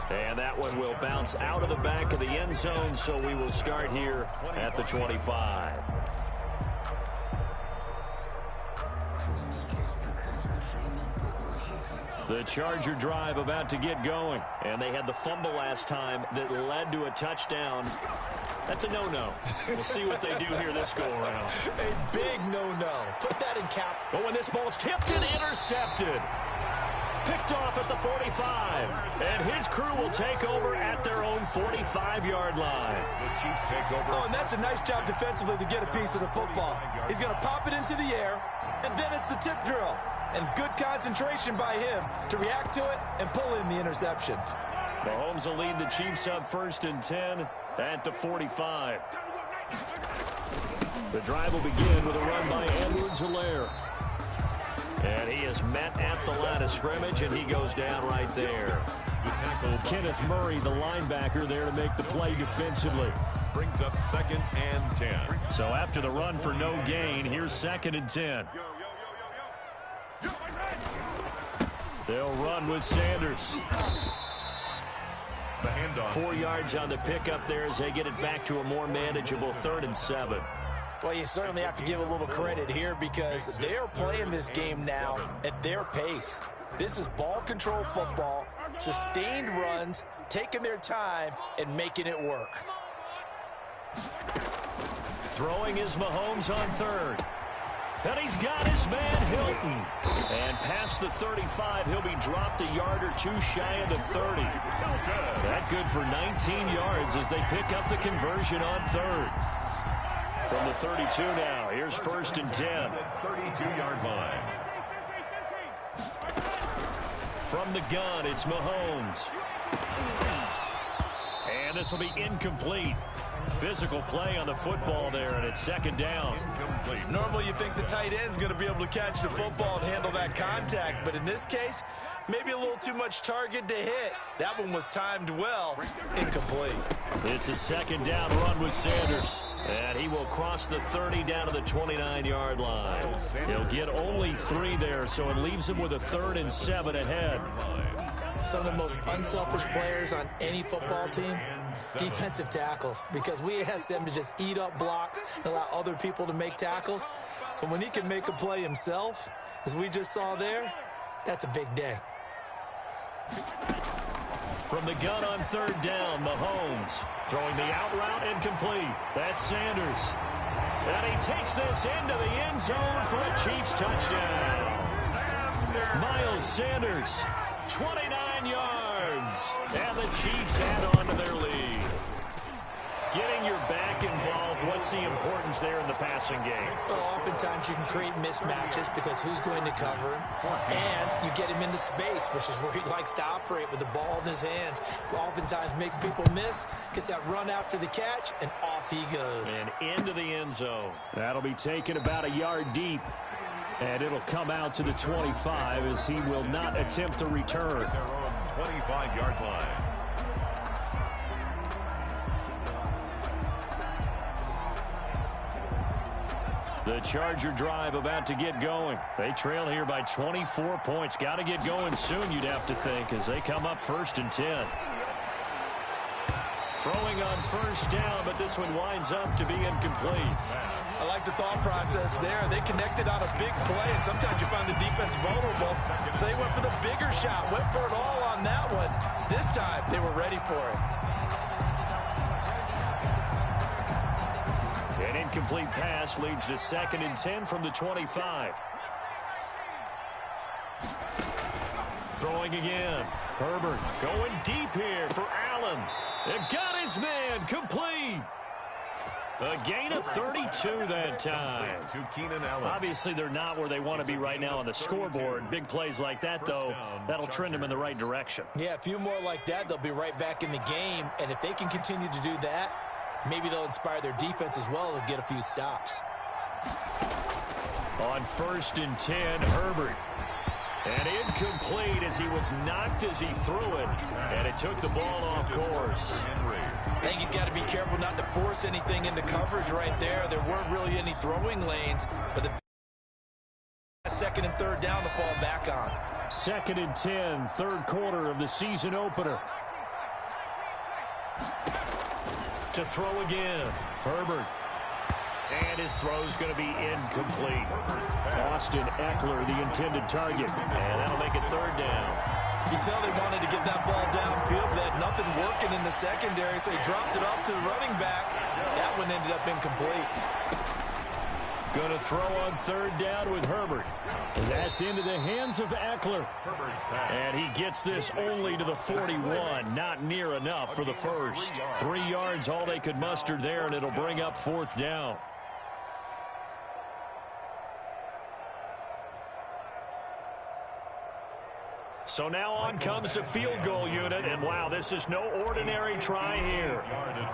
And that one will bounce out of the back of the end zone, so we will start here at the 25. The Charger drive about to get going, and they had the fumble last time that led to a touchdown. That's a no-no. We'll see what they do here this go-around. A big no-no. Put that in cap. But when this ball's tipped and intercepted. Picked off at the 45. And his crew will take over at their own 45-yard line. The Chiefs take over. Oh, and that's a nice job defensively to get a piece of the football. He's going to pop it into the air, and then it's the tip drill. And good concentration by him to react to it and pull in the interception. Mahomes will lead the Chiefs up 1st and 10 at the 45. The drive will begin with a run by Edwards-Helaire. And he is met at the line of scrimmage, and he goes down right there. Kenneth Murray, the linebacker, there to make the play defensively. Brings up 2nd and 10. So after the run for no gain, here's 2nd and 10. They'll run with Sanders. The handoff. 4 yards on the pickup there as they get it back to a more manageable 3rd and 7. Well, you certainly have to give a little credit here because they're playing this game now at their pace. This is ball control football, sustained runs, taking their time, and making it work. Throwing is Mahomes on 3rd. And he's got his man Hilton. And past the 35, he'll be dropped a yard or two shy of the 30. That good for 19 yards as they pick up the conversion on 3rd. From the 32 now, here's 1st and 10. 32-yard line. From the gun, it's Mahomes. And this will be incomplete. Physical play on the football there, and it's 2nd down. Incomplete. Normally you think the tight end's going to be able to catch the football and handle that contact, but in this case, maybe a little too much target to hit. That one was timed well. Incomplete. It's a 2nd down run with Sanders. And he will cross the 30 down to the 29-yard line. He'll get only 3 there, so it leaves him with a 3rd and 7 ahead. Some of the most unselfish players on any football team, defensive tackles, because we ask them to just eat up blocks and allow other people to make tackles. But when he can make a play himself, as we just saw there, that's a big day. From the gun on 3rd down, Mahomes throwing the out route incomplete. That's Sanders. And he takes this into the end zone for a Chiefs touchdown. Miles Sanders, 29 yards. And the Chiefs add on to their lead. Getting your back involved, what's the importance there in the passing game? Well, oftentimes you can create mismatches because who's going to cover him, and you get him into space, which is where he likes to operate with the ball in his hands. Oftentimes makes people miss, gets that run after the catch, and off he goes. And into the end zone. That'll be taken about a yard deep. And it'll come out to the 25 as he will not attempt to return. Their own 25-yard line. The Charger drive about to get going. They trail here by 24 points. Got to get going soon, you'd have to think, as they come up 1st and 10. Throwing on 1st down, but this one winds up to be incomplete. I like the thought process there. They connected on a big play, and sometimes you find the defense vulnerable. So they went for the bigger shot, went for it all on that one. This time, they were ready for it. An incomplete pass leads to 2nd and 10 from the 25. Throwing again. Herbert going deep here for Allen. They've got his man complete. A gain of 32 that time. To Keenan Allen. Obviously, they're not where they want to be right now on the scoreboard. Big plays like that, though, that'll trend them in the right direction. Yeah, a few more like that, they'll be right back in the game. And if they can continue to do that, maybe they'll inspire their defense as well to get a few stops. On 1st and 10, Herbert. And incomplete as he was knocked as he threw it. And it took the ball off course. I think he's got to be careful not to force anything into coverage right there. There weren't really any throwing lanes, but the 2nd and 3rd down to fall back on. 2nd and 10, 3rd quarter of the season opener. To throw again, Herbert. And his throw's going to be incomplete. Austin Eckler, the intended target. And that'll make it 3rd down. You can tell they wanted to get that ball downfield, but they had nothing working in the secondary, so he dropped it off to the running back. That one ended up incomplete. Going to throw on 3rd down with Herbert. That's into the hands of Eckler. And he gets this only to the 41. Not near enough for the first. 3 yards, all they could muster there, and it'll bring up 4th down. So now on comes the field goal unit, and wow, this is no ordinary try here.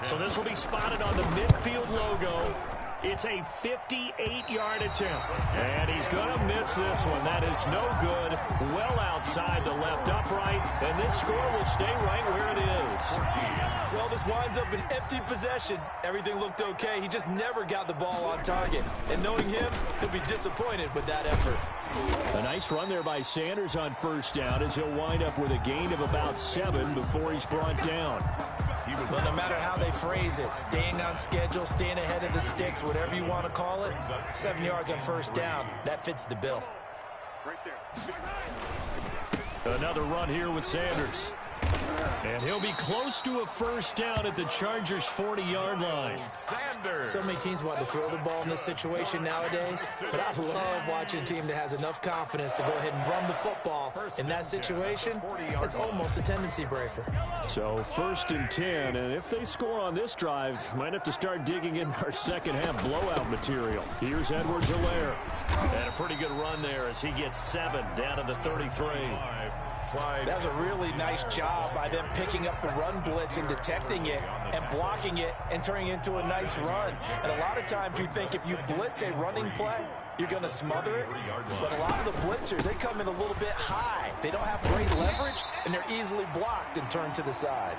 So this will be spotted on the midfield logo. It's a 58-yard attempt, and he's going to miss this one. That is no good. Well outside the left upright, and this score will stay right where it is. Well, this winds up an empty possession. Everything looked okay. He just never got the ball on target. And knowing him, he'll be disappointed with that effort. A nice run there by Sanders on 1st down as he'll wind up with a gain of about 7 before he's brought down. Well, no matter how they phrase it, staying on schedule, staying ahead of the sticks, whatever you want to call it, 7 yards on 1st down, that fits the bill. Another run here with Sanders. And he'll be close to a 1st down at the Chargers' 40-yard line. So many teams want to throw the ball in this situation nowadays, but I love watching a team that has enough confidence to go ahead and run the football. In that situation, it's almost a tendency breaker. So 1st and 10, and if they score on this drive, might have to start digging in our second-half blowout material. Here's Edwards-Helaire. And a pretty good run there as he gets 7 down to the 33. That was a really nice job by them picking up the run blitz and detecting it and blocking it and turning it into a nice run. And a lot of times you think if you blitz a running play, you're going to smother it. But a lot of the blitzers, they come in a little bit high. They don't have great leverage, and they're easily blocked and turned to the side.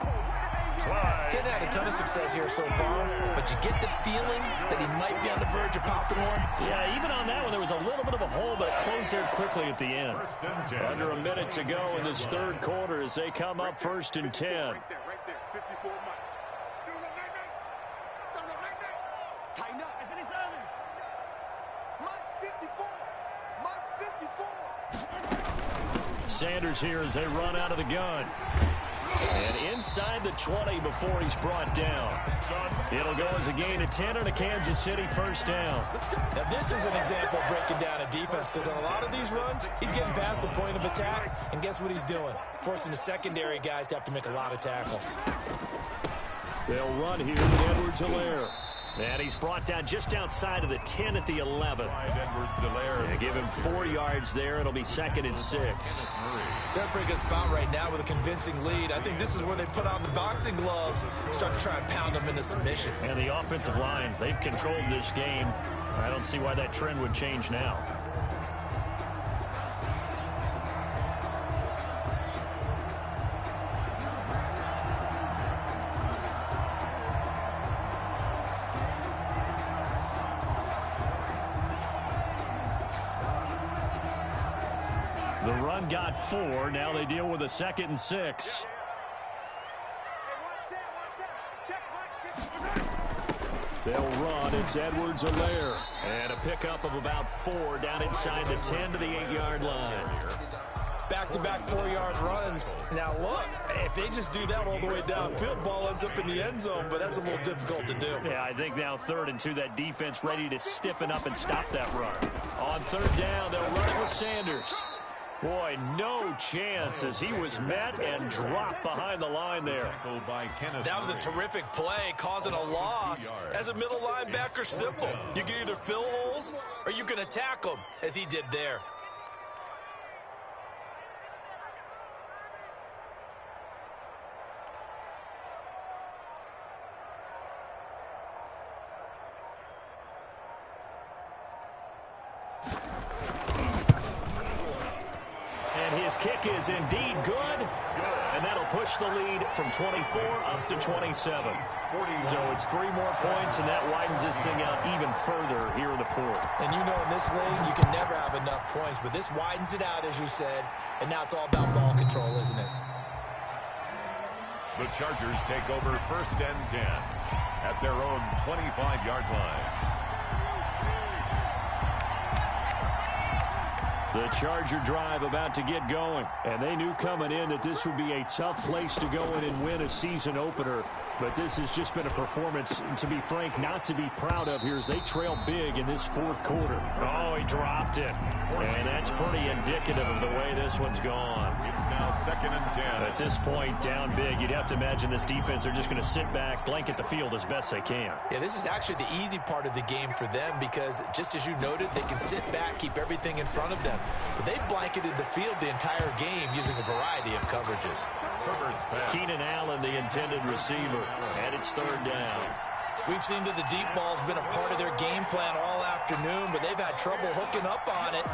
Didn't have a ton of success here so far, but you get the feeling that he might be on the verge of popping one. Yeah, even on that one, there was a little bit of a hole, but it closed there quickly at the end. Under a minute to go in this 3rd quarter as they come up 1st and 10. Sanders here as they run out of the gun. And inside the 20 before he's brought down. It'll go as a gain of 10 and a Kansas City 1st down. Now this is an example of breaking down a defense, because on a lot of these runs, he's getting past the point of attack, and guess what he's doing? Forcing the secondary guys to have to make a lot of tackles. They'll run here with Edwards-Helaire. And he's brought down just outside of the 10 at the 11. They give him 4 yards there. It'll be 2nd and 6. They're in a pretty good spot right now with a convincing lead. I think this is where they put on the boxing gloves and start to try and pound them into submission. And the offensive line, they've controlled this game. I don't see why that trend would change now. The run got 4. Now they deal with a 2nd and 6. They'll run. It's Edwards-Helaire. And a pickup of about 4 down inside the 10 to the 8-yard line. Back-to-back 4-yard runs. Now, look, if they just do that all the way downfield, ball ends up in the end zone, but that's a little difficult to do. Yeah, I think now 3rd and 2, that defense ready to stiffen up and stop that run. On 3rd down, they'll run it with Sanders. Boy, no chance as he was met and dropped behind the line there. That was a terrific play, causing a loss. As a middle linebacker, simple. You can either fill holes or you can attack them, as he did there. His kick is indeed good, and that'll push the lead from 24 up to 27. So it's 3 more points, and that widens this thing out even further here in the 4th. And you know in this league, you can never have enough points, but this widens it out, as you said, and now it's all about ball control, isn't it? The Chargers take over 1st and 10 at their own 25-yard line. The Charger drive about to get going, and they knew coming in that this would be a tough place to go in and win a season opener. But this has just been a performance, to be frank, not to be proud of here as they trail big in this 4th quarter. Oh, he dropped it. And that's pretty indicative of the way this one's gone. It's now 2nd and 10. At this point, down big, you'd have to imagine this defense, they're just going to sit back, blanket the field as best they can. Yeah, this is actually the easy part of the game for them because, just as you noted, they can sit back, keep everything in front of them. But they've blanketed the field the entire game using a variety of coverages. Keenan Allen, the intended receiver, and it's 3rd down. We've seen that the deep ball's been a part of their game plan all afternoon, but they've had trouble hooking up on it,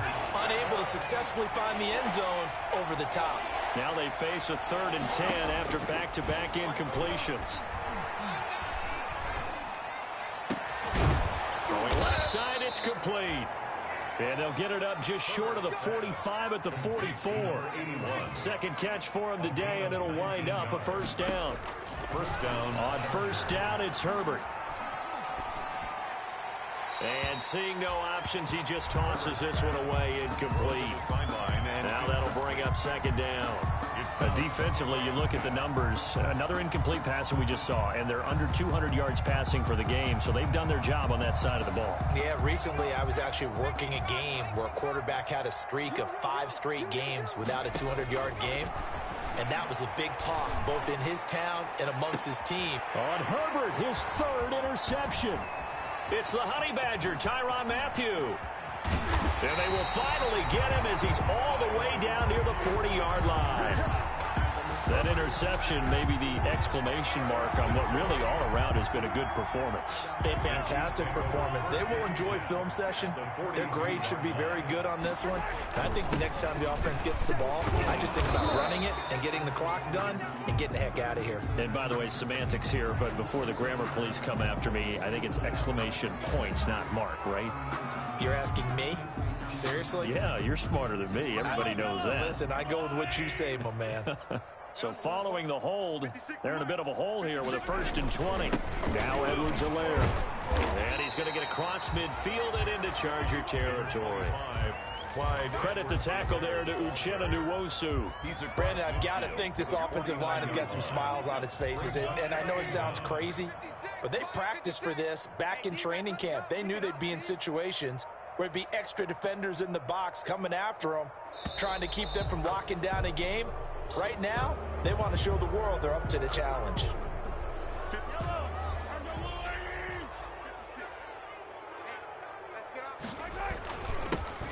unable to successfully find the end zone over the top. Now they face a 3rd and 10 after back-to-back incompletions. Throwing left side, it's complete. And they'll get it up just short of the 45 at the 44. 2nd catch for him today, and it'll wind up a 1st down. 1st down. On 1st down, it's Herbert. And seeing no options, he just tosses this one away incomplete. Now that'll bring up 2nd down. Defensively, you look at the numbers. Another incomplete pass that we just saw, and they're under 200 yards passing for the game, so they've done their job on that side of the ball. Yeah, recently I was actually working a game where a quarterback had a streak of 5 straight games without a 200-yard game, and that was a big talk both in his town and amongst his team. On Herbert, his 3rd interception. It's the Honey Badger, Tyrann Mathieu. And they will finally get him as he's all the way down near the 40-yard line. That interception may be the exclamation mark on what really all around has been a good performance. A fantastic performance. They will enjoy film session. Their grade should be very good on this one. And I think the next time the offense gets the ball, I just think about running it and getting the clock done and getting the heck out of here. And by the way, semantics here, but before the grammar police come after me, I think it's exclamation point, not mark, right? You're asking me? Seriously? Yeah, you're smarter than me. Everybody knows that. Listen, I go with what you say, my man. So following the hold, they're in a bit of a hole here with a 1st and 20. Now Edwards-Helaire. And he's going to get across midfield and into Charger territory. Credit the tackle there to Uchenna Nwosu. Brandon, I've got to think this offensive line has got some smiles on its faces. And I know it sounds crazy, but they practiced for this back in training camp. They knew they'd be in situations where it'd be extra defenders in the box coming after them, trying to keep them from locking down a game. Right now, they want to show the world they're up to the challenge.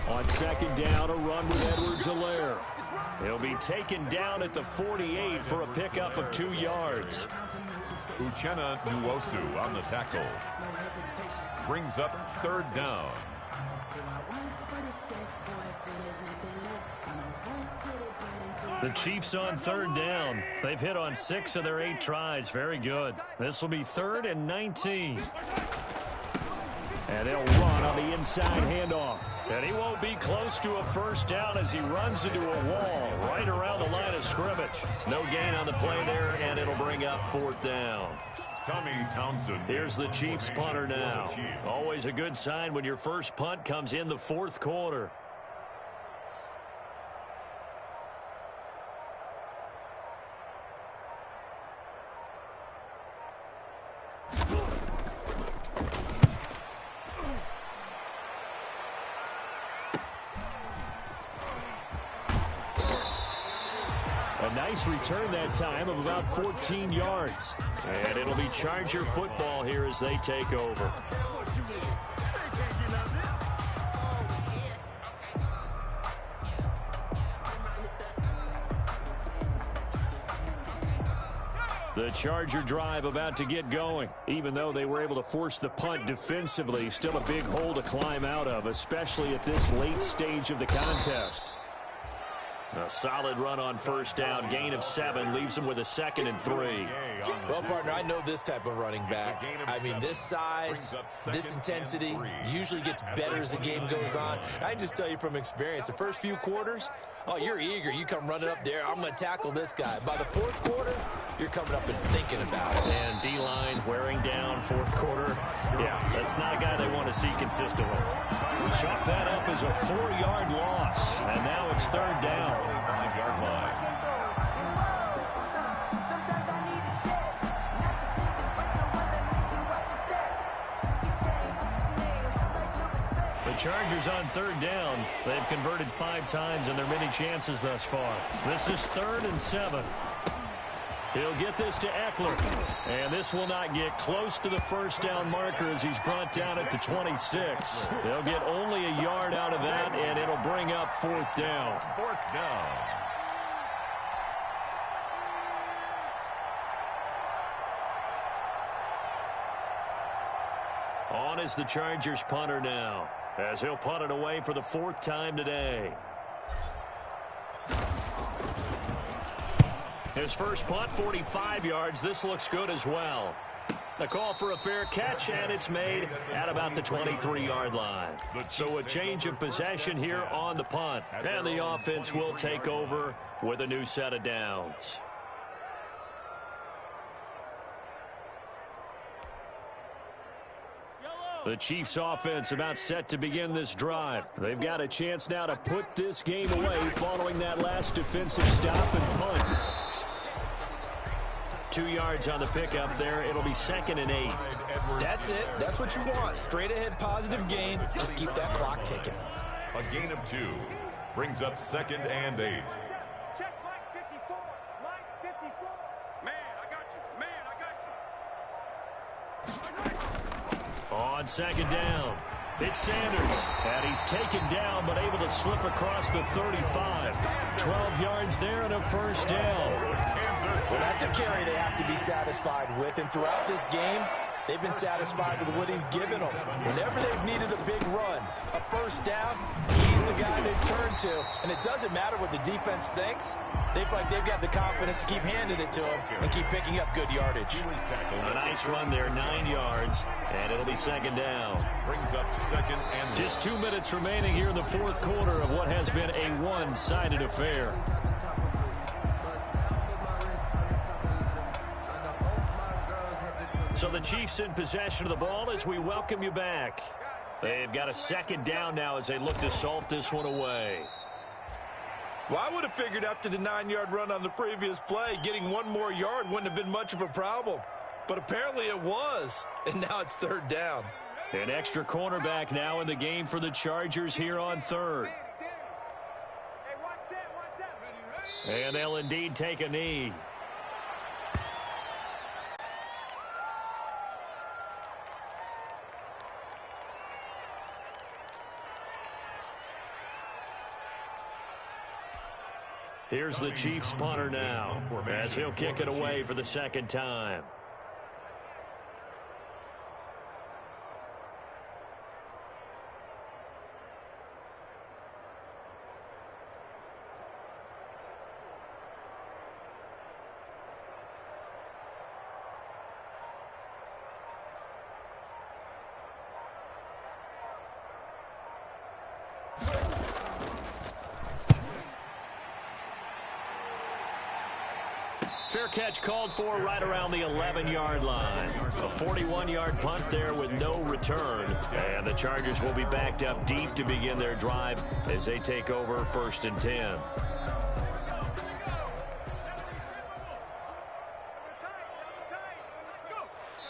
On 2nd down, a run with Edwards-Helaire. He'll be taken down at the 48 for a pickup of 2 yards. Uchenna Nwosu on the tackle. Brings up 3rd down. The Chiefs on 3rd down. They've hit on 6 of their 8 tries. Very good. This will be 3rd and 19. And they'll run on the inside handoff. And he won't be close to a 1st down as he runs into a wall right around the line of scrimmage. No gain on the play there, and it'll bring up 4th down. Tommy Townsend. Here's the Chiefs punter now. Always a good sign when your first punt comes in the 4th quarter. A nice return that time of about 14 yards. And it'll be Charger football here as they take over. The Charger drive about to get going. Even though they were able to force the punt defensively, still a big hole to climb out of, especially at this late stage of the contest. A solid run on first down. Gain of 7 leaves them with a 2nd and 3. Well, partner, I know this type of running back. I mean, this size, this intensity usually gets better as the game goes on. I just tell you from experience, the first few quarters, oh, you're eager. You come running up there. I'm going to tackle this guy. By the 4th quarter, you're coming up and thinking about it. And D-line wearing down 4th quarter. Yeah, that's not a guy they want to see consistently. Chalk that up as a 4-yard loss. And now it's 3rd down. 5-yard line. The Chargers on 3rd down. They've converted 5 times in their many chances thus far. This is 3rd and 7. He'll get this to Eckler. And this will not get close to the first down marker as he's brought down at the 26. They'll get only a yard out of that, and it'll bring up 4th down. 4th down. On is the Chargers punter now, as he'll punt it away for the 4th time today. His first punt, 45 yards. This looks good as well. The call for a fair catch, and it's made at about the 23-yard line. So a change of possession here on the punt. And the offense will take over with a new set of downs. The Chiefs offense about set to begin this drive. They've got a chance now to put this game away following that last defensive stop and punt. 2 yards on the pickup there. It'll be 2nd and 8. That's it. That's what you want. Straight ahead positive gain. Just keep that clock ticking. A gain of 2 brings up 2nd and 8. Check Mike 54. Mike 54. Man, I got you. Man, I got you. On 2nd down, it's Sanders. And he's taken down but able to slip across the 35. 12 yards there and a first down. Well, that's a carry they have to be satisfied with. And throughout this game, they've been satisfied with what he's given them. Whenever they've needed a big run, a first down, he's the guy they've turned to. And it doesn't matter what the defense thinks. They've got the confidence to keep handing it to him and keep picking up good yardage. A nice run there, 9 yards, and it'll be 2nd down. Brings up 2nd and Just 2 minutes remaining here in the 4th quarter of what has been a one-sided affair. So the Chiefs in possession of the ball as we welcome you back. They've got a 2nd down now as they look to salt this one away. Well, I would have figured after the 9-yard run on the previous play, getting 1 more yard wouldn't have been much of a problem. But apparently it was, and now it's 3rd down. An extra cornerback now in the game for the Chargers here on 3rd. And they'll indeed take a knee. Here's the Chiefs punter now as he'll kick it away for the 2nd time. Fair catch called for right around the 11-yard line. A 41-yard punt there with no return. And the Chargers will be backed up deep to begin their drive as they take over 1st and 10.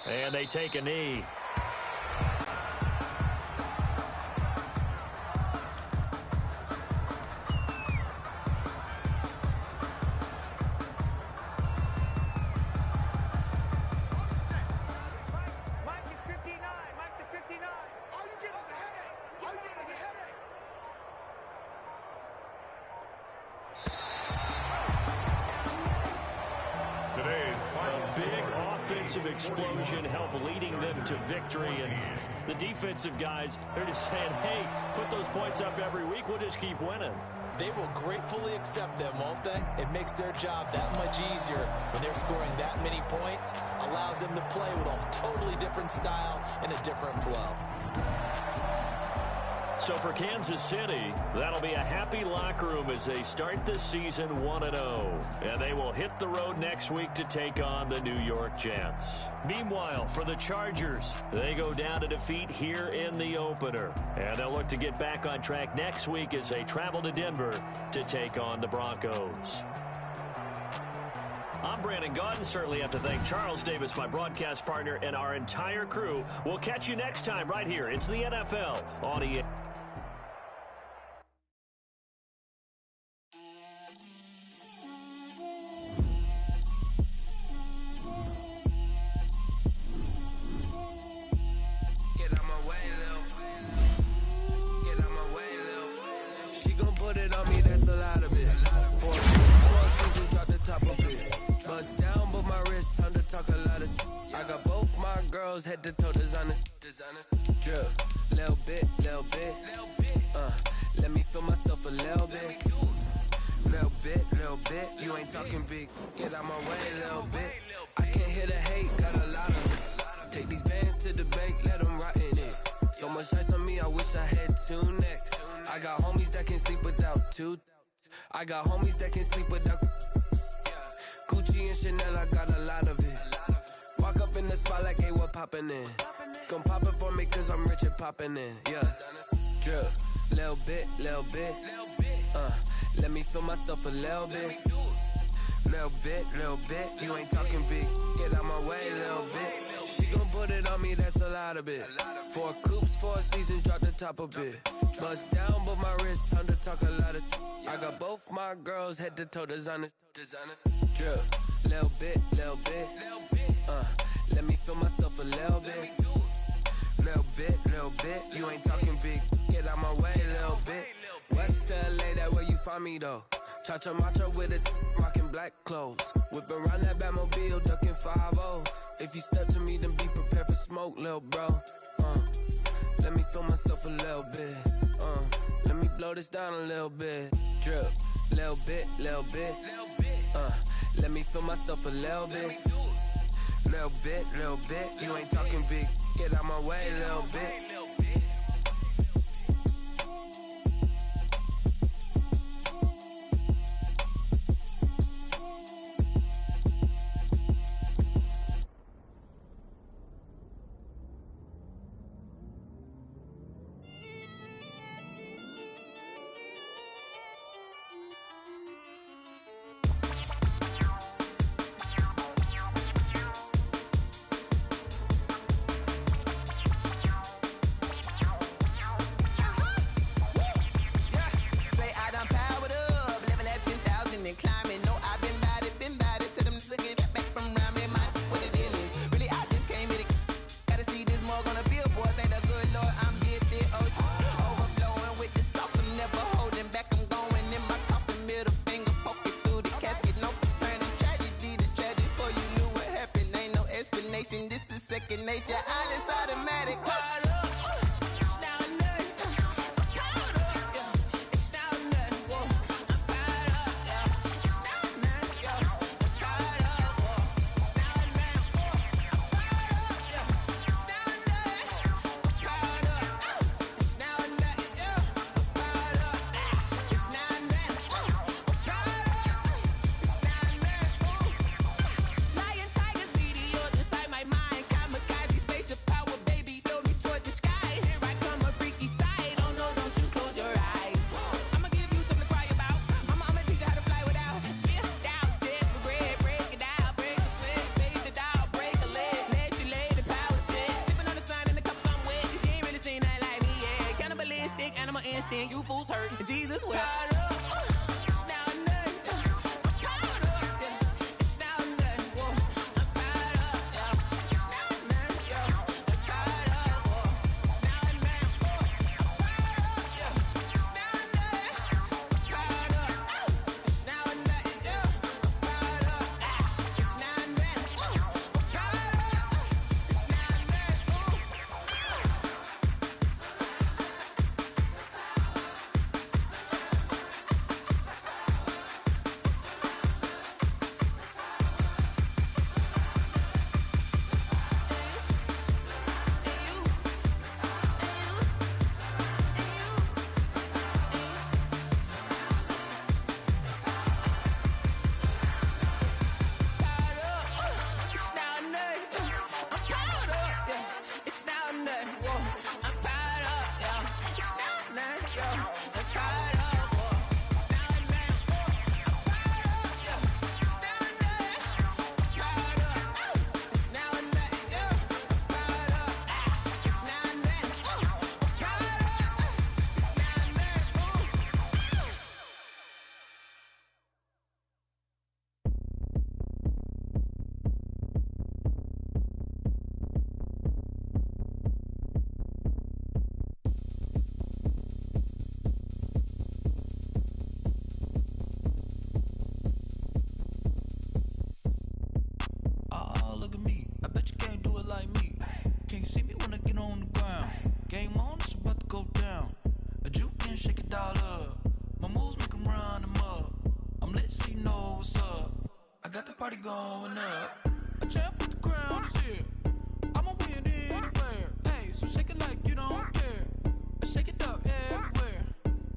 And they take a knee. offensive explosion help leading them to victory. And the defensive guys, they're just saying, hey, put those points up every week. We'll just keep winning. They will gratefully accept them, won't they? It makes their job that much easier when they're scoring that many points. Allows them to play with a totally different style and a different flow. So for Kansas City, that'll be a happy locker room as they start this season 1-0. And they will hit the road next week to take on the New York Jets. Meanwhile, for the Chargers, they go down to defeat here in the opener. And they'll look to get back on track next week as they travel to Denver to take on the Broncos. I'm Brandon Gaudin. Certainly have to thank Charles Davis, my broadcast partner, and our entire crew. We'll catch you next time right here. It's the NFL on EA. Head to toe designer, drip, little bit, let me feel myself a little bit, you ain't talking big, get out my way a little bit, I can't hear the hate, got a lot of it, take these bands to the bank, let them rot in it, so much ice on me, I wish I had two necks, I got homies that can sleep without two, I got homies that can sleep without, Gucci and Chanel, I got a lot of it. Walk up in the spot like, hey, what poppin' in? Gon' pop it for me cause I'm rich and poppin' in, yeah. Drip, little bit, let me feel myself a little bit. Little bit, you ain't talking big, get out my way a little bit. She gon' put it on me, that's a lot of it. 4 coops, 4 seasons, drop the top a bit. Bust down, but my wrist, time to talk a lot of. I got both my girls, head to toe designer. Drip, little bit, let me feel myself a little bit. Little bit, you ain't talking big, get out my way a little bit. West LA, that where you find me though. Cha-cha macha with it, rockin' black clothes. Whip around that Batmobile, ducking 5-0. If you step to me, then be prepared for smoke, little bro. Let me feel myself a little bit. Let me blow this down a little bit. Drip, little bit. Let me feel myself a little bit. Little bit, you ain't talking big, get out my way a little bit. look at me. I bet you can't do it like me. Can't see me when I get on the ground. Game on, it's about to go down. A juke and shake it all up. My moves make them run them up. I'm lit so you know what's up. I got the party going up. A champ with the crown is here. I'ma win anywhere. Hey, so shake it like you don't care. I shake it up everywhere.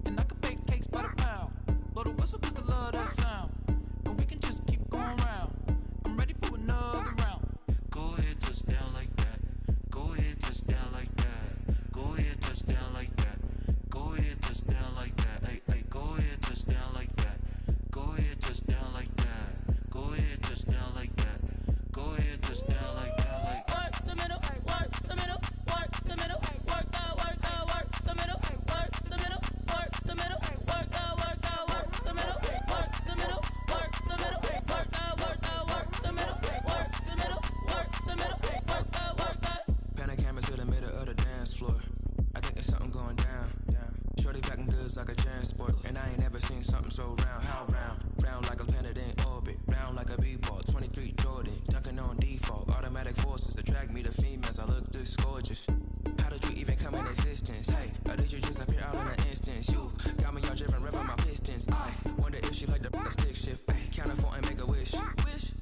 And I can bake cakes by the pound. Blow the whistle cause I love that sound. And we can just keep going round. I'm ready for another round. Go ahead, touch down like that. Go ahead, touch down like that. Go ahead, touch down like that. Go ahead, touch down like that. Hey, hey, go ahead, touch down like that. Go ahead, touch down like that. Go ahead, touch down like that. Go ahead, touch down like that. Like work the middle, work the middle, work the middle, work the middle, work the middle, work the middle, work the middle, work the middle, work the middle, work the middle, work the middle, work the middle, work the. Pan a camera to the middle of the dance floor. I think there's something going down. Shorty packing goods like a transport, and I ain't never seen something so round. How round? Round like a planet in orbit, round like a b-ball. 23 Jordan, dunking on default. Automatic forces attract me to females. I look this gorgeous. How did you even come in existence? Hey, or did you just appear out in an instance? You got me all driven, revving my pistons. I wonder if she like the stick shift. Ay, count a four and make a wish. I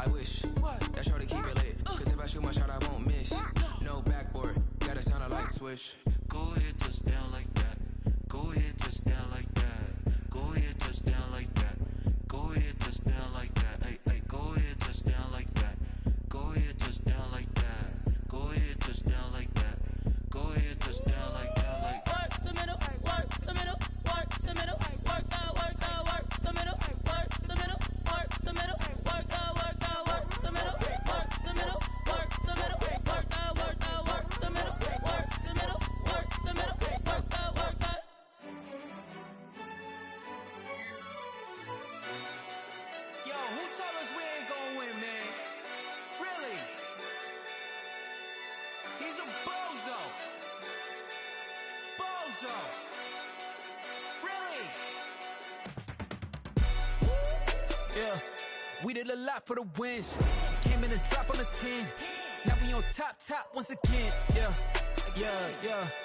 wish that shorty keep it lit. Cause if I shoot my shot, I won't miss. No backboard, gotta sound a light switch. Go ahead, touch down like that. Go ahead, touch down like that. Go ahead, touch down like that. Go ahead, touch down like that. Hey, hey, go ahead, touch down like that. Go ahead, touch down like that. Go ahead, touch down like that. Go ahead, touch down like that. Like work the middle, work the middle, work the middle, work the middle, work the middle, work the middle, work the middle, work the middle, work the middle, work the middle, work the middle, work the middle, work the middle, work the. Yo, who told us we ain't gonna win, man? Really? He's a bozo. Bozo. Really? Yeah, we did a lot for the wins. Came in a drop on a 10. Now we on top once again. Yeah.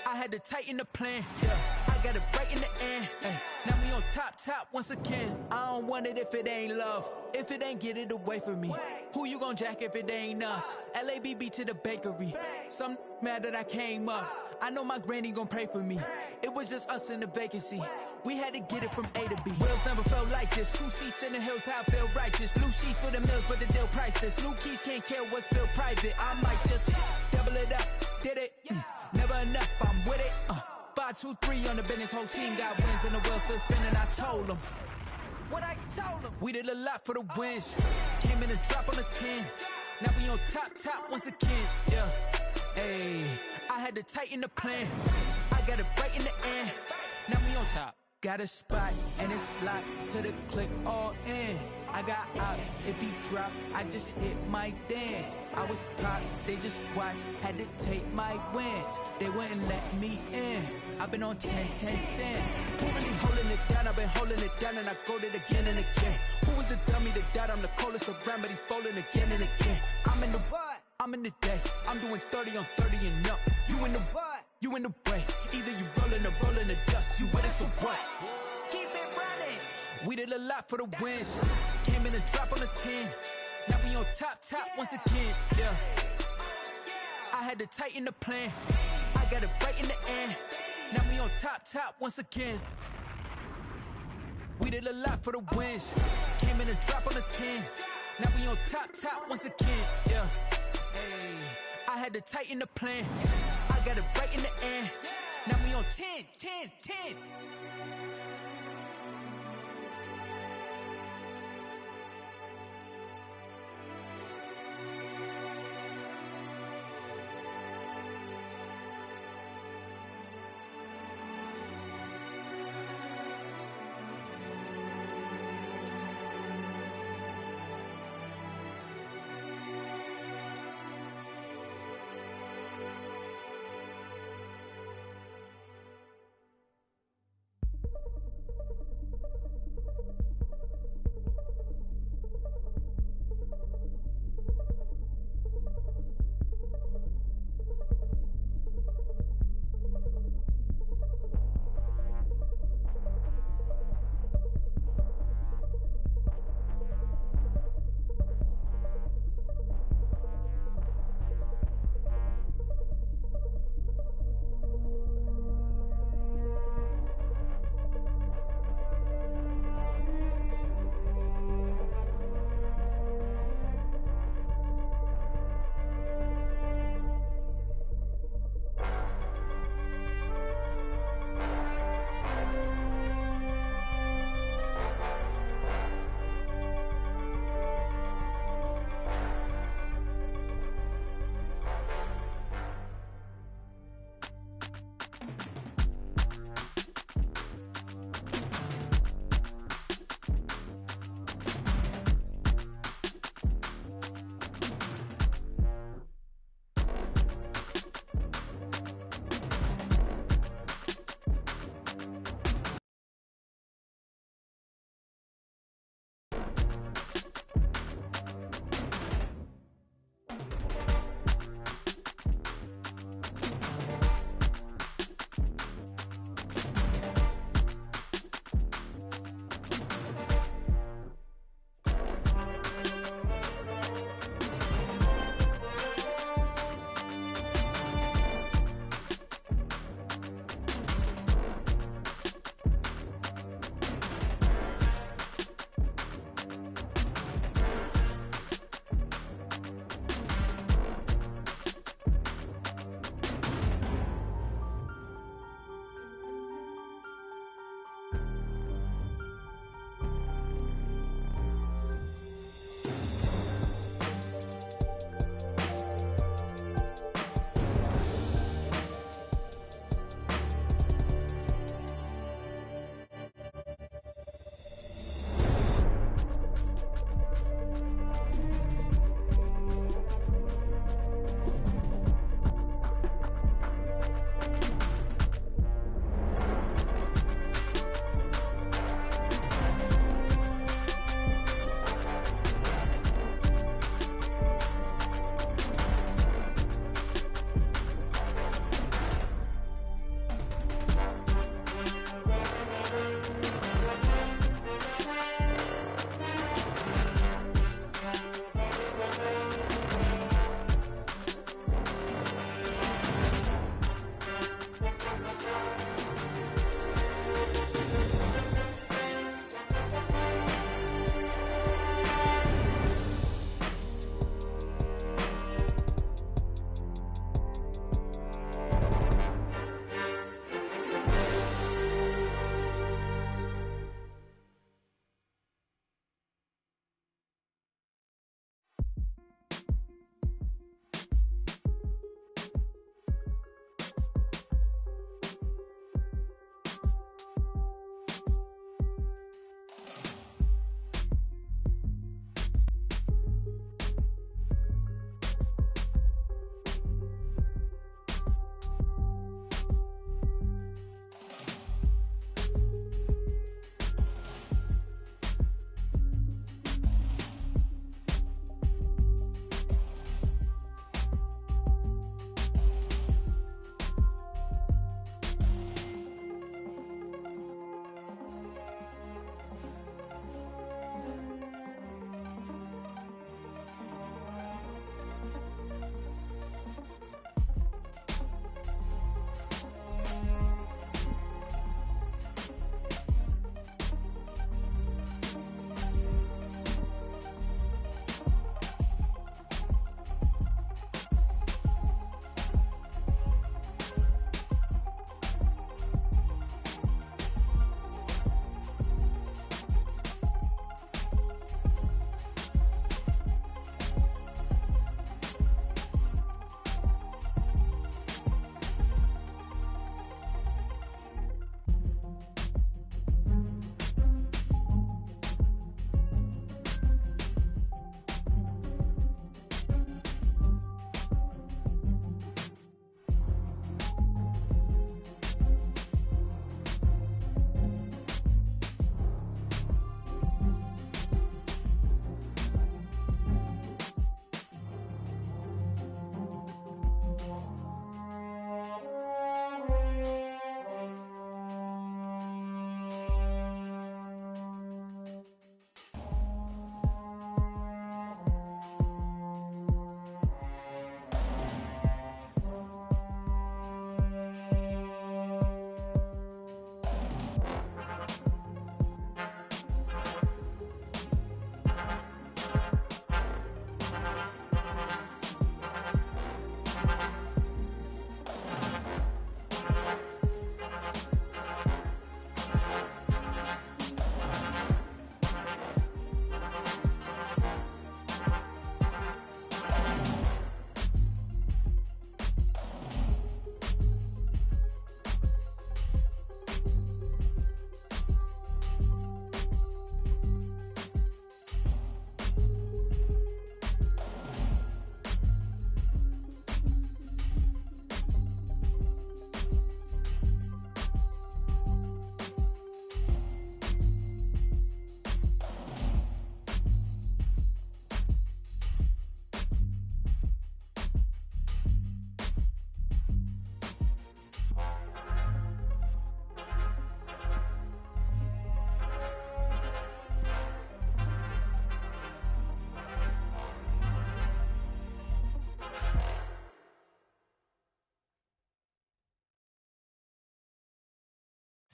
I had to tighten the plan. Yeah, I got it right in the end. Ay. Now we on top once again. I don't want it if it ain't love. If it ain't, get it away from me. Who you gon' jack if it ain't us? LABB to the bakery. Some mad that I came up. I know my granny gon' pray for me. It was just us in the vacancy. We had to get it from A to B. Wheels never felt like this. 2 seats in the hills, how I feel righteous. Blue sheets for the mills, but the deal priceless. New keys can't care what's still private. I might just double it up. Did it? Never enough, I'm with it. 5, 2, 3 on the business. Whole team got wins and the wheels still spinning. I told them what I told them. We did a lot for the wins. Came in a drop on a 10. Now we on top once again. Yeah. Hey, I had to tighten the plan. I got it right in the end. Now we on top. Got a spot and it's locked to the click all in. I got ops, if he drop, I just hit my dance. I was pop, they just watched, had to take my wins. They wouldn't let me in. I've been on 10 cents. Who really holding it down? I've been holding it down and I go it again and again. Who was the dummy that died? I'm the coldest around, but he folding again and again. I'm in the what? I'm in the day. I'm doing 30 on 30 and up. You in the what? You in the way. Either you rolling or rolling the dust. You with it, so what? Keep it running. We did a lot for the wins. Came in a drop on a 10. Now we on top once again. Yeah. I had to tighten the plan. I got it right in the end. Now we on top once again. We did a lot for the wins. Came in a drop on a 10. Now we on top once again. Yeah. Hey, I had to tighten the plan. I got it right in the end. Now we on 10.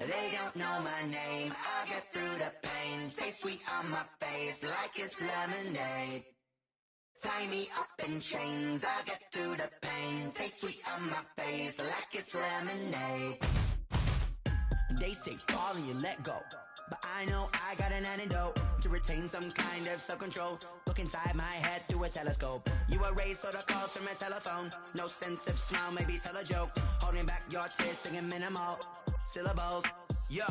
They don't know my name, I'll get through the pain. Taste sweet on my face like it's lemonade. Tie me up in chains, I'll get through the pain. Taste sweet on my face like it's lemonade. They say fall and you let go, but I know I got an antidote to retain some kind of self-control. Look inside my head through a telescope. You erase all the calls from a telephone. No sense of smile, maybe tell a joke. Holding back your tears, singing minimal syllables. Yeah,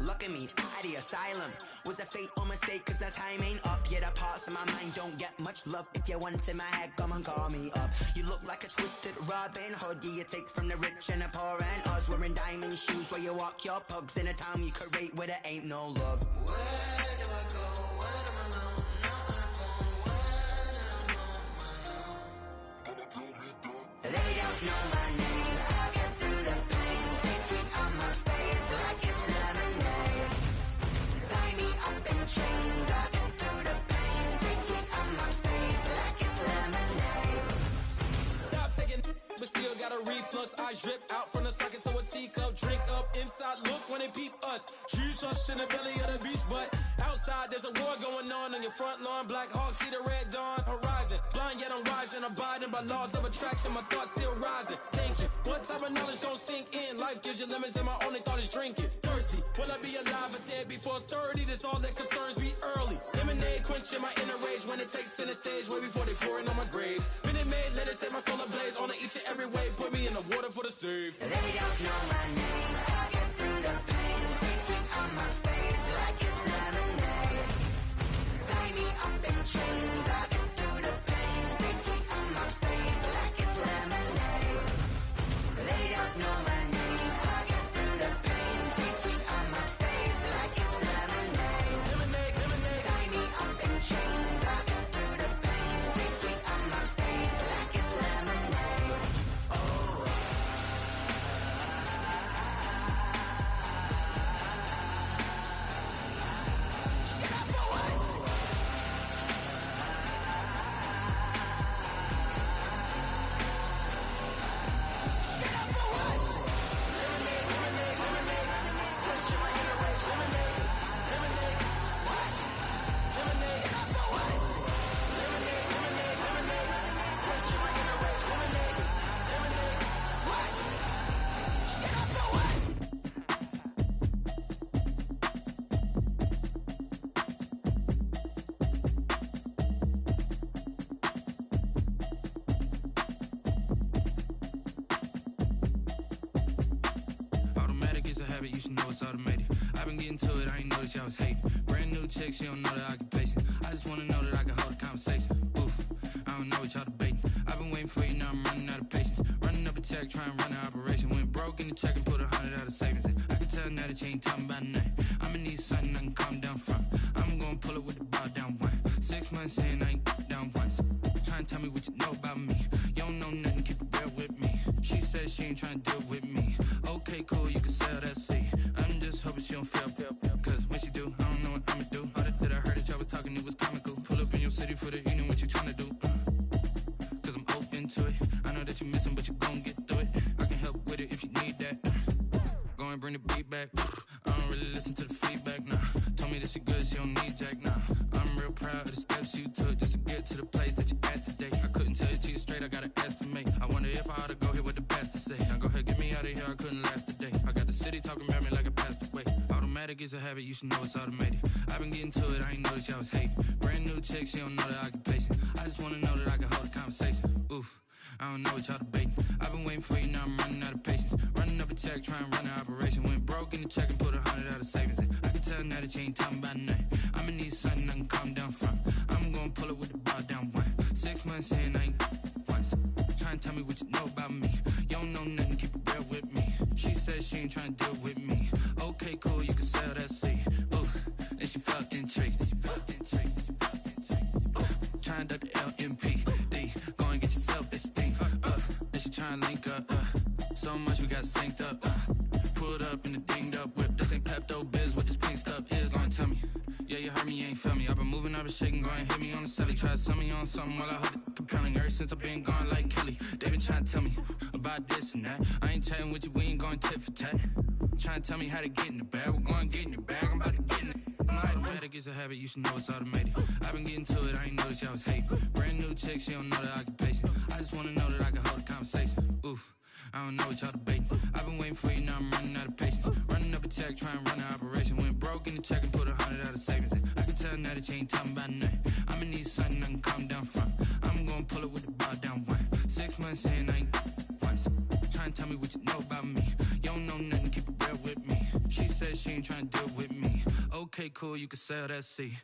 look at me, at the asylum. Was a fate or mistake, cause the time ain't up. Yet the parts of my mind don't get much love. If you want in my head, come and call me up. You look like a twisted Robin Hood. Yeah, you take from the rich and the poor and us. Wearing diamond shoes where you walk your pugs in a town you create where there ain't no love. Where do I go? When I'm alone? Not on the phone. When I'm on my own. They don't know my name. I'll get through the pain. Taste sweet on my face like it's lemonade. Tie me up in chains. I'll get through the pain. Taste sweet on my face like it's lemonade. Stop taking, but still got a reflux. I drip out from the socket to a teacup. Drink up inside. Look when they peep us. Shoes us in the belly of the beach, but outside there's a war going on your front lawn. Black Hawk see the red dawn horizon. Blind yet I'm rising, abiding by laws of attraction. My thoughts still rising, thinking what type of knowledge don't sink in. Life gives you lemons and my only thought is drinking. Thirsty, will I be alive or dead before 30? That's all that concerns me early. Lemonade quenching my inner rage when it takes center stage way before they pour it on my grave. Minute Maid, let it set my soul ablaze on each and every way. Put me in the water for the save. They don't know my name, I'll get through the pain. Taste sweet on my face like it's lemonade. Tie me up in chains, I'll get through the pain. Taste sweet on my face like it's lemonade. They don't know my name, I'll get through the pain. Taste sweet on my face like it's lemonade. Lemonade, lemonade. Tie me up in chains, I'll get through the pain. Taste sweet on my face like it's lemonade. Oh. Automatic is a habit, you should know it's automated. I've been getting to it, I ain't noticed y'all was hating. Brand new chick, she don't know the occupation. I just wanna know that I can hold a conversation. Oof, I don't know what y'all debating. I've been waiting for you, now I'm running out of patience. Running up a check, trying to run an operation. Went broke in the check and put 100 out of savings in. I can tell now that you ain't talking about nothing. I'ma need something I can calm down from. I'm gonna pull it with the bar down one. 6 months in, I ain't down once. Trying to tell me what you know about me. You don't know nothing, keep it real with me. She said she ain't trying to deal with me. Okay, cool, you can sell that seat. I'm just hoping she don't feel. Cause when she do, I don't know what I'ma do. All that I heard that y'all was talking, it was comical. Pull up in your city for the evening, what you trying to do? Cause I'm open to it. I know that you missing, but you gon' get through it. I can help with it if you need that. Go and bring the beat back. I don't really listen to the feedback, nah. Told me that she good, she don't need Jack, nah. I'm real proud of the steps you took just to get to the place that you at today. I couldn't tell you to you straight, I gotta estimate. I wonder if I ought to go here with the pastor say. Now go ahead, get me out of here, I couldn't last a day. I got the city talking about me like I passed away. Automatic is a habit, you should know it's automated. I've been getting to it, I ain't noticed y'all was hating. Brand new chick, she don't know the occupation. I just wanna know that I can hold a conversation. Oof, I don't know what y'all debating. I've been waiting for you, now I'm running out of patience. Running up a check, trying to run an operation. Went broke in the check and put 100 out of savings in. I can tell now that you ain't talking about nothing. I'ma need something I can calm down from. I'm gonna pull it with the bar down one. 6 months in, I ain't once. Trying to tell me what you know about me. You don't know nothing, keep it real with me. She said she ain't trying to deal with me. Okay, cool, you can sell that seat. Ooh, and she felt intrigued. Trying to duck the LMPD. Go and get your self-esteem. And she trying to link up. So much we got synced up. Pulled up in the dinged up whip. This ain't Pepto-Biz, what this pink stuff is. Gonna tell me. Yeah, you heard me, you ain't feel me. I've been moving, I've been shaking, go and hit me on the celly. Try to sell me on something while I hold it compelling. Ever since I've been gone like Kelly, they been trying to tell me about this and that. I ain't chatting with you, we ain't going tit for tat. Trying to tell me how to get in the bag. We're going to get in the bag. I'm about to get in it. Automatic is a habit, you should know it's automated. I've been getting to it, I ain't noticed y'all was hating. Brand new chick, she don't know the occupation. I just wanna know that I can hold a conversation. Oof, I don't know what y'all debating. I've been waiting for you, now I'm running out of patience. Running up a check, trying to run an operation. Went broke in the check and put 100 out of savings in. I can tell now that you ain't talking about nothing. I'ma need something I can calm down front. I'm gonna pull it with the bar down one. 6 months in, I ain't once. Trying to tell me what you know about me. You don't know nothing, keep it real with me. She said she ain't trying to deal with me. Okay, cool, you can sell that seat.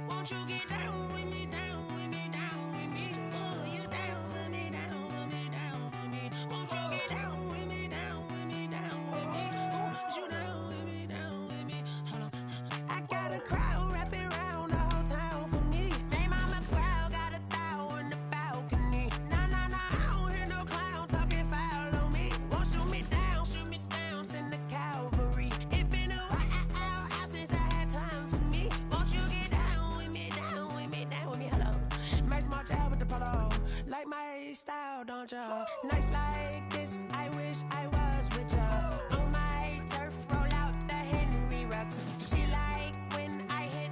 Won't you get down with me, down with me, down with me? Oh, you down with me, down with me, down with me. Won't you get down with me, down with me, down with me? Oh, you down with me, down with me? Hold on. I got a crowd wrapping around the whole town for me. They mama proud, got 1,000 in the balcony. Nah, nah, nah, I don't hear no clown talking foul on me. Won't shoot me down, send the cavalry. It been a while since I had time for me. Won't you get down with me, down with me, down with me? Hello. Nice small job with the polo. Like my style, don't ya? Nights like this, I wish I was with ya. On my turf, roll out the Henry Rux. She like when I hit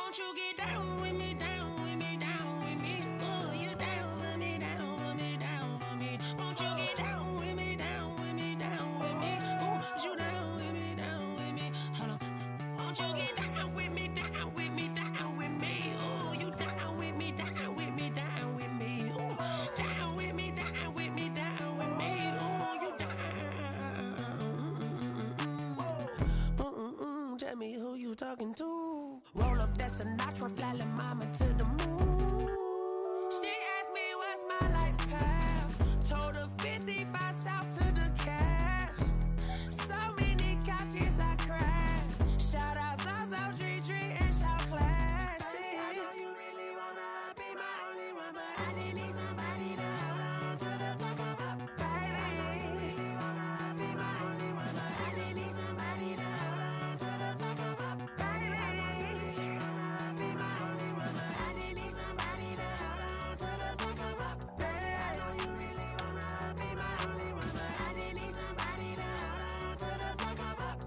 Won't you get down with me, down with me, down with me? Oh, you down with me, down with me, down with me. Won't you get down with me, down with me, down with me? Oh, you down with me, down with me? Hold on. Won't you get down with me, down with me, down with me? Oh, you down with me, down with me, down with me? Oh, down with me, down with me, down with me? Oh, you down. Tell me who you talking to. Roll up that Sinatra, fly like mama to the moon. She asked me what's my life path. Told her 55 south to the cat. So many couches I cried. Shout out Zazo, Tree, and shout classic. I know you really wanna be my only one, but I didn't need somebody to hold on to the sucker up, baby. I know you really wanna be my only one, but I didn't need somebody to hold on to the sucker up, baby. I know you really wanna be my only one, but I didn't need somebody to hold on to the sucker up, baby. I know you really wanna be my only one, but I didn't need somebody to hold on to the sucker up.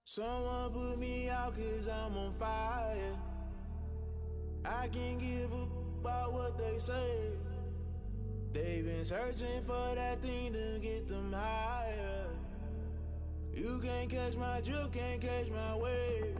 Someone put me out 'cause I'm on fire. I can't give a about what they say. They've been searching for that thing to get them higher. You can't catch my drift, can't catch my wave.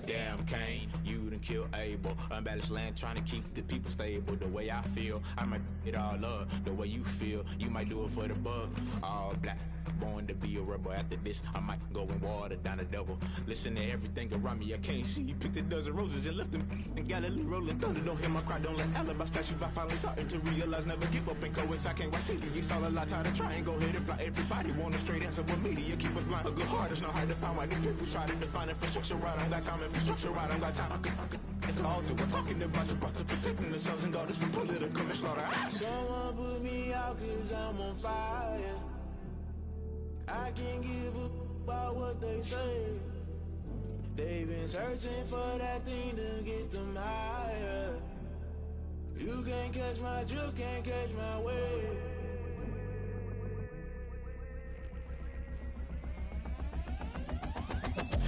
Damn, Cain, you done killed Abel. Unbalanced land trying to keep the people stable. The way I feel, I might it all up. The way you feel, you might do it for the buck. All black, born to be a rebel. After this, I might go and water down the devil. Listen to everything around me, I can't see. You picked a dozen roses and left them in Galilee rolling thunder. Don't hear my cry, don't let alibis pass you. I finally starting to realize, never give up and coincide. I can't watch TV, it's all a lot, time to try and go ahead and fly. Everybody want a straight answer, but media keep us blind. A good heart is not hard to find. Why these people try to define infrastructure right? I don't got time, infrastructure right, I don't got time. I could it's all to we're talking about you, about to protecting the sons and daughters from political manslaughter. Someone put me out cause I'm on fire. I can't give up about what they say. They've been searching for that thing to get them higher. You can't catch my drift, can't catch my wave.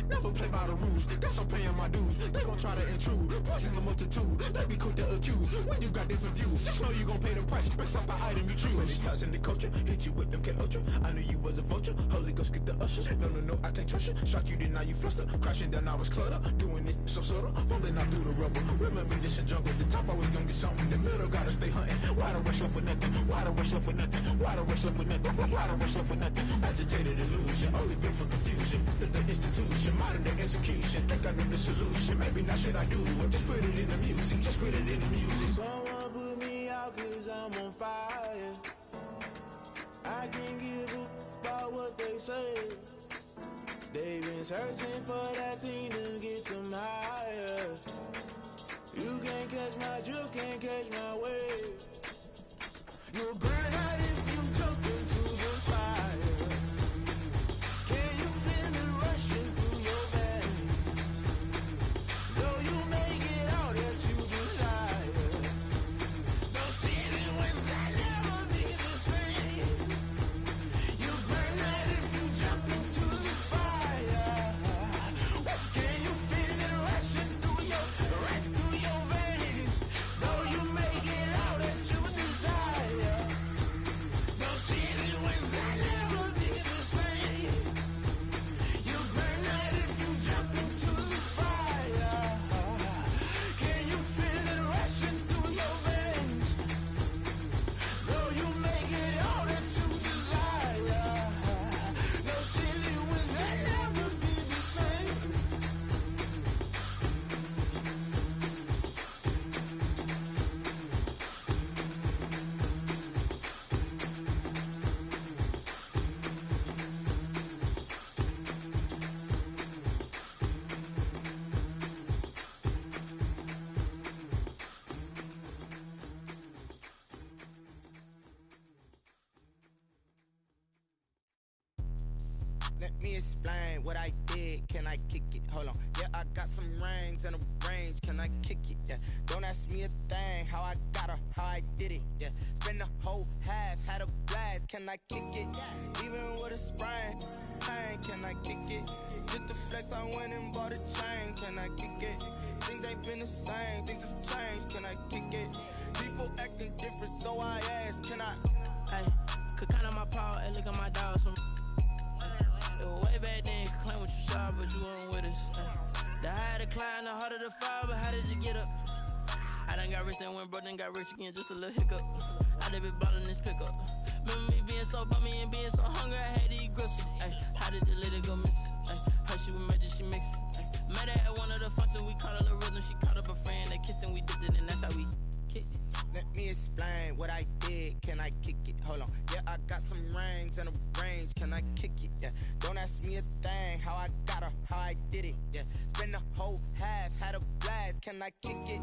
Never play by the rules, guess I'm paying my dues. They gon' try to intrude, poison the multitude. They be quick to accuse, when you got different views. Just know you gon' pay the price, based off the item you choose. Many times in the culture, hit you with MK Ultra. I knew you was a vulture, Holy Ghost get the ushers. No, I can't trust you. Shock you, then now you fluster. Crashing down, I was clutter. Doing this so subtle, fumbling out through the rubble. Remember this in jungle, the top always gonna get something. The middle gotta stay hunting. Why the rush left for nothing? Why the rush left for nothing? Why the rush left for nothing? Why the rush left for nothing? Agitated illusion, only built for confusion. The institution, modern day execution. Think I know the solution. Maybe not shit I do. Just put it in the music. Just put it in the music. Someone put me out cause I'm on fire. I can't give up about what they say. They've been searching for that thing to get them higher. You can't catch my drift, can't catch my wave. You'll burn out if you jump into the fire. Can you feel it rushing through your veins? Though you make it all that you desire. No ceiling wins that never be the same. You burn out if you jump into the fire. Can you feel it rushing through your veins? Though you make it all that you desire. No ceiling wins that never be the same. You burn out if you jump into the fire. Can you feel it rushing through your veins? Though you make it all that you desire. No ceiling wins that never be the same. Let me explain what I did. Can I kick it? Hold on. Yeah, I got some rings and a range. Can I kick it? Yeah. Don't ask me a thing. How I got her, how I did it. Yeah. Spend the whole half, had a blast. Can I kick it? Even with a sprain. Pain, can I kick it? Just the flex, I went and bought a chain. Can I kick it? Things ain't been the same. Things have changed. Can I kick it? People acting different, so I ask. Can I? Hey, could count on my power and look at my dogs. Way back then, you could claim what you saw, but you weren't with us. The higher the climb, the harder the fall, but how did you get up? I done got rich, then went broke, then got rich again, just a little hiccup. I done been ballin' this pickup. Remember me being so bummy and being so hungry, I had to eat gristle. Ay, how did the lady go miss? Ay, how she was magic, she mixed. Met her at one of the functions, we caught a little rhythm, she caught up a friend, they kissed and we dipped it, and that's how we kicked it. Let me explain what I did. Can I kick it? Hold on. Yeah, I got some rings and a range. Can I kick it? Yeah. Don't ask me a thing. How I got her, how I did it. Yeah. Spend the whole half, had a blast. Can I kick it?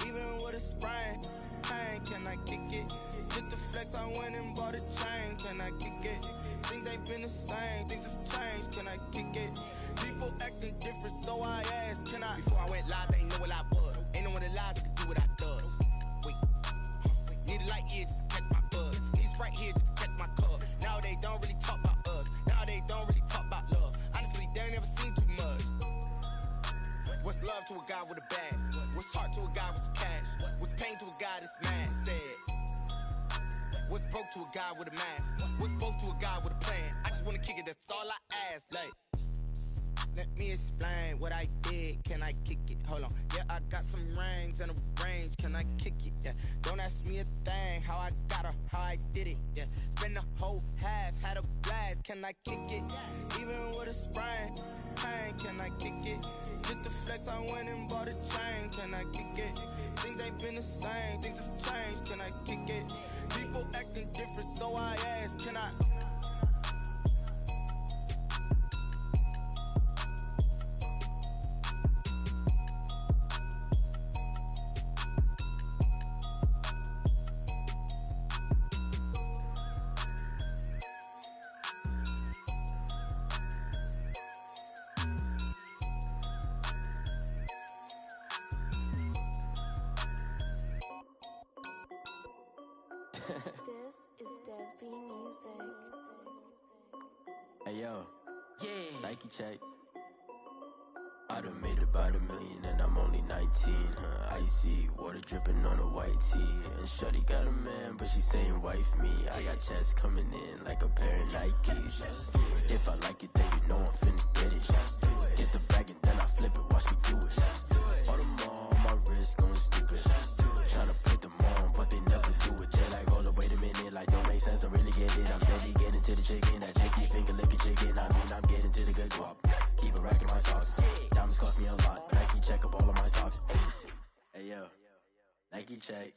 Even with a sprain. Pain, can I kick it? Just the flex, I went and bought a chain. Can I kick it? Things ain't been the same. Things have changed. Can I kick it? People acting different, so I asked. Can I? Before I went live, they ain't know what I was. Ain't no one alive that could do what I does. Wait. Need a light here just to catch my buzz. Need Sprite here just to catch my cup. Now they don't really talk about us. Now they don't really talk about love. Honestly, they ain't never seen too much. What's love to a guy with a bag? What's heart to a guy with some cash? What's pain to a guy that's mad? Said. What's broke to a guy with a mask? What's both to a guy with a plan? I just wanna kick it, that's all I ask. Like, Let me explain what I did. Can I kick it? Hold on. Yeah, I got some rings and a range. Can I kick it? Yeah. Don't ask me a thing. How I got her, how I did it. Yeah. Spend the whole half, had a blast. Can I kick it? Even with a sprain, pain. Can I kick it? Just to flex, I went and bought a chain. Can I kick it? Things ain't been the same. Things have changed. Can I kick it? People acting different, so I ask. Can I? This is Dev B Music. Hey yo, yeah, Nike check. I done made about $1 million and I'm only 19. Icy water dripping on a white tee. And shorty got a man, but she saying wife me. I got checks coming in like a pair of Nikes. If I like it, then you know I'm finna get it. Get the bag and then I flip it, watch me do it. All them on my wrist going stupid. Tryna put them on, but they never do it. They're like, hold up, wait a minute, like don't make sense, don't really get it. I'm steady getting to the chicken, that chicky finger licking chicken. I mean, I'm getting to the good guap. Keep it racking my socks. Diamonds cost me a lot. Nike check up all of my socks. Hey yo, Nike check.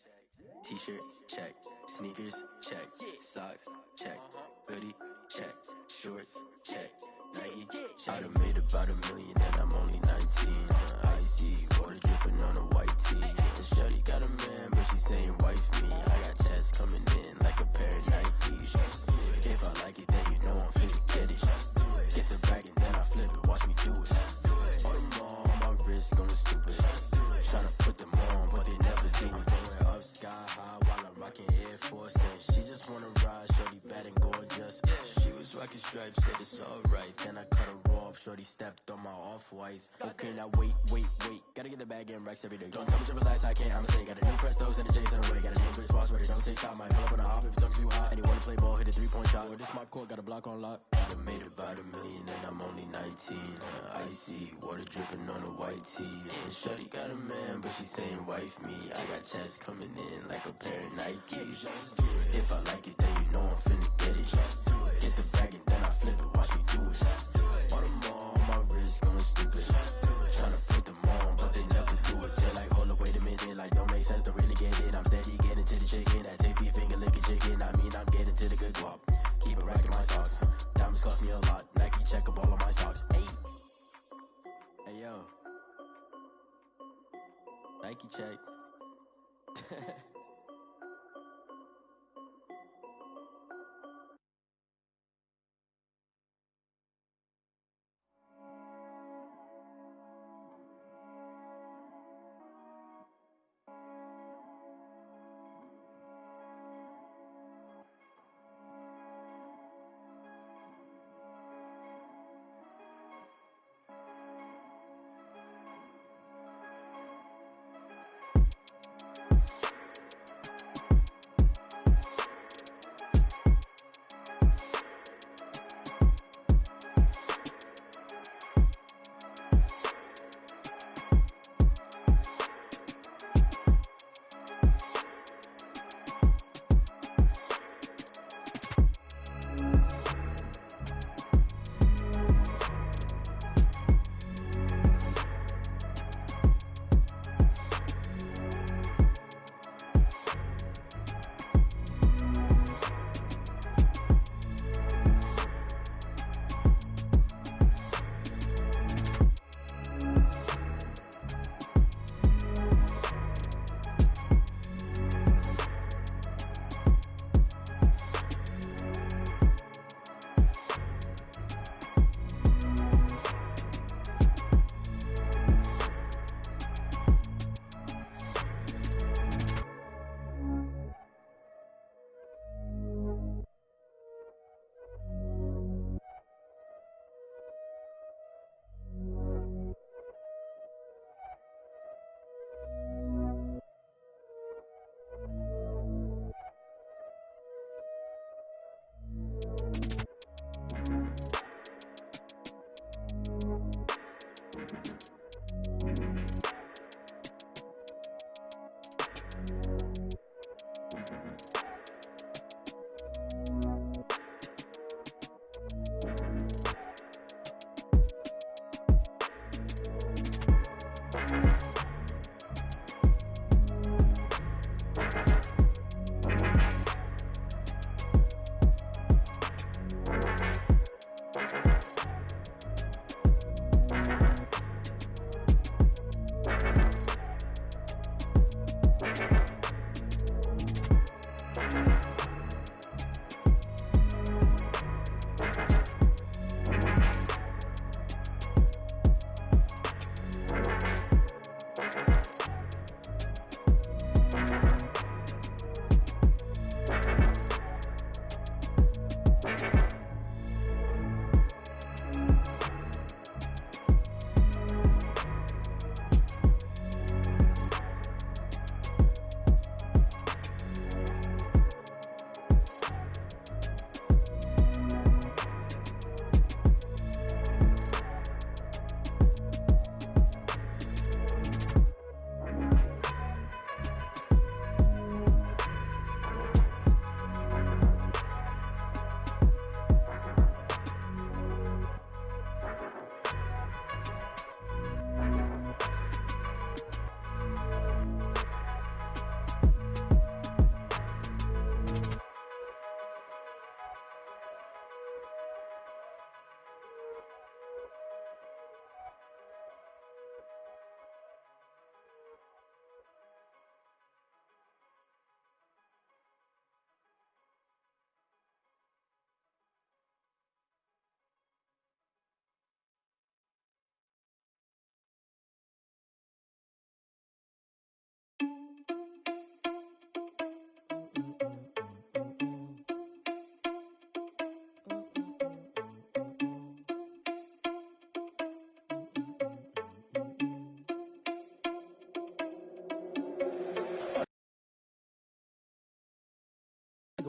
T-shirt check. Sneakers check. Socks check. Hoodie check. Shorts check. Nike check. I done made about $1 million and I'm only 19. Icy water dripping on a white tee. And shorty got a man, but she saying wife me. I got checks coming in like a pair of Nikes. If I like it, then you know I'm finna get it. Get the bag and then I flip it, watch me do it. All them on my wrist going stupid. Tryna put them on, but they never do it. Going up sky high while I'm rocking Air Force. And she just wanna ride, shorty bad and gorgeous. She was rocking stripes, said it's alright. Then I cut her off, shorty stepped on my off-whites. Okay, now wait. Gotta get the bag and racks every day. Don't tell me to relax, I can't, I'ma say. Got a new Prestos and a J's in the way. Got a new wrist watch, but it don't take time. Might pull up on a hop if it's talking too hot. And you wanna play ball, hit a 3-point shot. Well, this my court, got a block on lock. I done made about $1 million and I'm only 19. Icy water dripping on a white tee. And shorty got a man, but she saying wife me. I got checks coming in like a pair of Nikes. If I like it, then you know I'm finna get it. Get the bag and then I flip it, watch me do it. All them on my wrist going stupid. Tryna put them on, but they never do it. They're like, hold up, wait a minute, like don't make sense, don't really get it. I'm steady getting to the chicken, that tasty finger licking chicken. I mean, I'm getting to the good guap. Keep it racking my socks. Diamonds cost me a lot. Nike check up all of my socks. Hey yo, Nike check.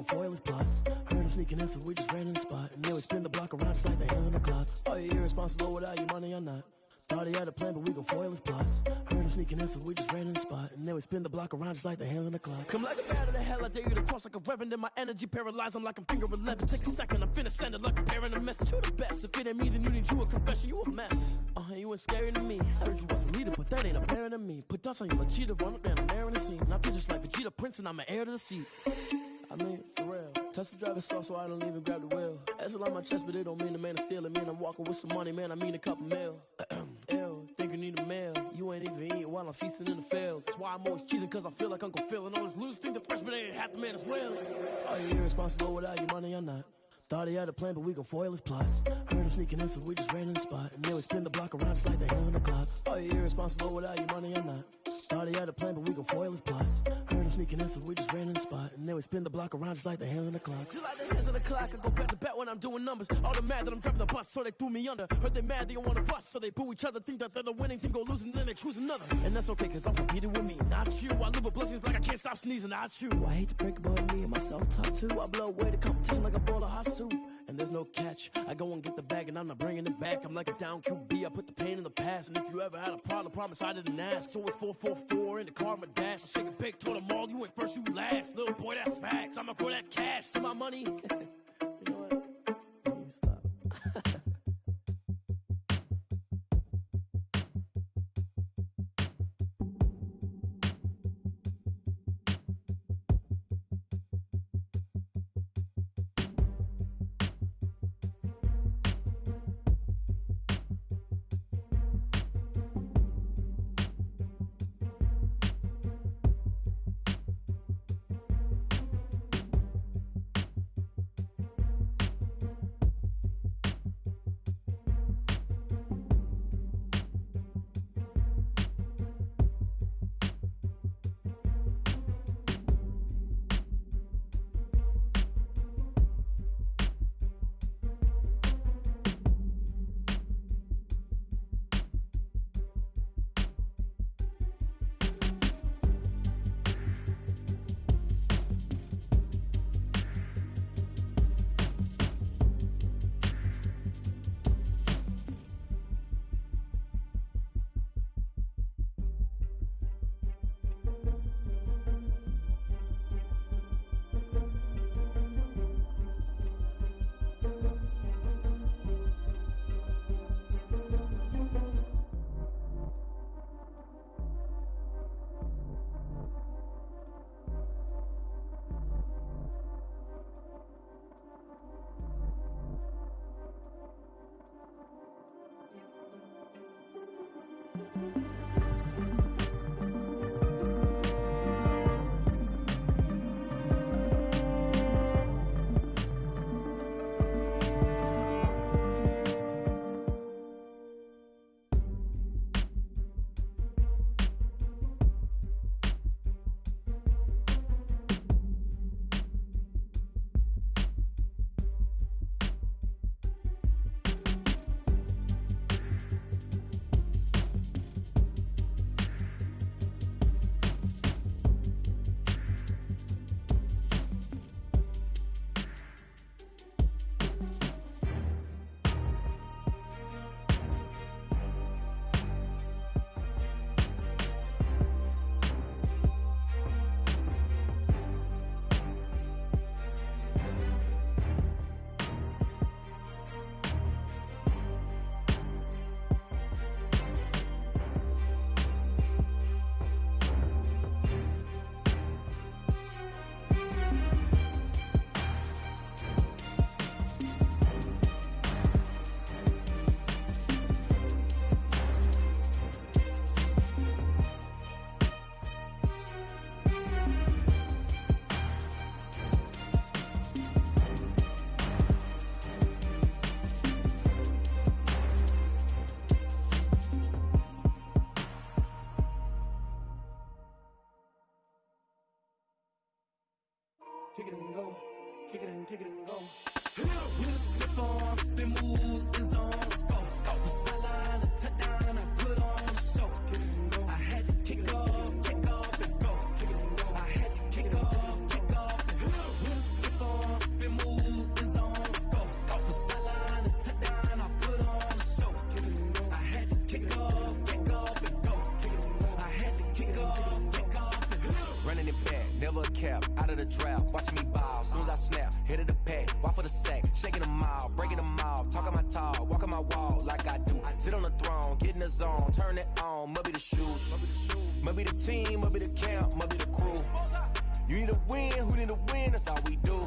can foil his plot. Heard him sneaking in, so we just ran in the spot. And then we spin the block around just like the hands on the clock. Are you irresponsible without your money or not? Thought he had a plan, but we gon' foil his plot. Heard him sneaking in, so we just ran in the spot. And then we spin the block around just like the hands on the clock. Come like a bat of the hell, I dare you to cross like a reverend. And my energy paralyzed, I'm like I'm finger 11. Take a second, I'm finna send it like a parent a message. You the best, if it ain't me, then you need you a confession. You a mess, you ain't scary to me. Heard you was a leader, but that ain't apparent to me. Put dust on you, Cheetah, run up down the air in the scene. And I feel just like Vegeta Prince, and I'm an heir to the seat. I mean, for real. Touch the driver's sauce so I don't even grab the wheel. That's on my chest, but it don't mean the man is stealing. Mean I'm walking with some money, man, I mean a couple mil. Ew, think you need a meal. You ain't even eating while I'm feasting in the field. That's why I'm always cheesing, cause I feel like Uncle Phil. And all this losers think the freshman ain't half the man as well. Are you irresponsible without your money or not? Thought he had a plan, but we gon' foil his plot. Heard him sneaking in, so we just ran in the spot. And then we spin the block around just like the hands on the clock. Are you irresponsible without your money or not? Thought he had a plan, but we gon' foil his plot. Heard him sneaking in, so we just ran in the spot. And then we spin the block around just like the hands on the clock. Just like the hands on the clock, I go back to back when I'm doing numbers. All the mad that I'm driving the bus, so they threw me under. Heard they mad, they don't wanna bust, so they boo each other. Think that they're the winning team, go losing, then they choose another. And that's okay, cause I'm competing with me, not you. I live with blessings like I can't stop sneezing, not you. I hate to break about me and my self-talk too. I blow away the competition like a bowl of hot soup. And there's no catch. I go and get the bag and I'm not bringing it back. I'm like a down QB, I put the pain in the past. And if you ever had a problem, promise I didn't ask. So it's 444 in the car, my dash. I shake a big, told them all, you ain't first, you last. Little boy, that's facts. I'ma grow that cash to my money. You know what? Let me stop. Kick it and go, kick it and go. With a stiff arm, spin move, in zone, go. Off the sideline, a touchdown, I put on a show. Kick it and go. I had to kick off and go. Kick it and go. I had to kick off and go. With a stiff out, watching me ball. Soon as I snap, hit of the pack, walk for the sack, shaking them all, breaking them off, talking my tall, walking my wall like I do. Sit on the throne, get in the zone, turn it on, must be the shoes, must be the team, must be the camp, must be the crew. You need a win, who need a win, that's all we do.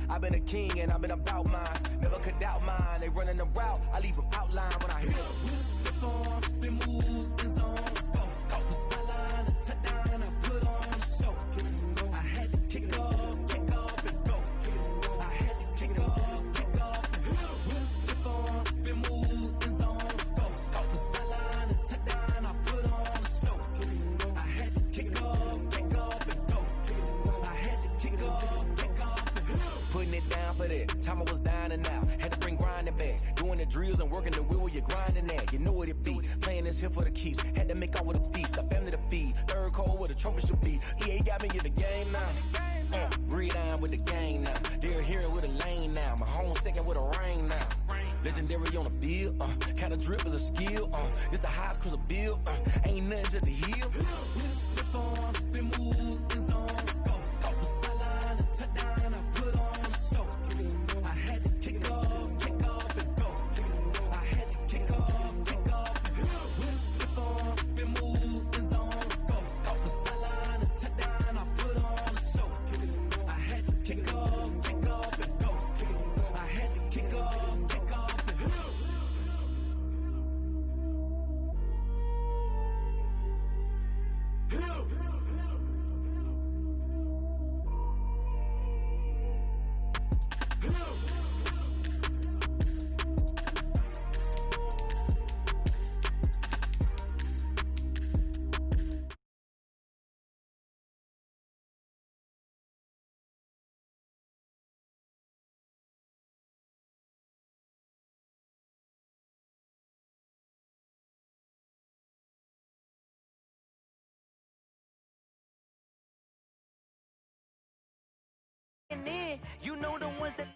I've been a king and I've been about mine, never could doubt mine. They running the route, I leave them outline when I hit them. Step on, spin move, in zone, scope the sideline, a touchdown, I put on the show. I had to kick off and go. I had to kick off and go. Step on, spin move, in zone, scope the sideline, a touchdown, I put on the show. I had to kick off and go. I had to kick off and go. Putting it down for that, time I was dying and out. Had to bring grinding back, doing the drills and working the wheel where you're grinding at. You know what it be, playing this here for the keeps. Had to make out with a feast, a family to feed. Third cold where the trophy should be. EA got me in the game now. Breathe on with the gang now. They're here with a lane now. My home second with a rain now. Legendary on the field, kind of drip is a skill. This the highest cruiser bill, ain't nothing just the heel. Step on, spin move, in zone, scope the sideline, a touchdown, I put on the show. I had to kick off and go. I had to kick off and go. Step on, spin move, in zone, scope the sideline, a touchdown, I put on the show. I had to kick off and go. I had to kick off and go. You know the ones that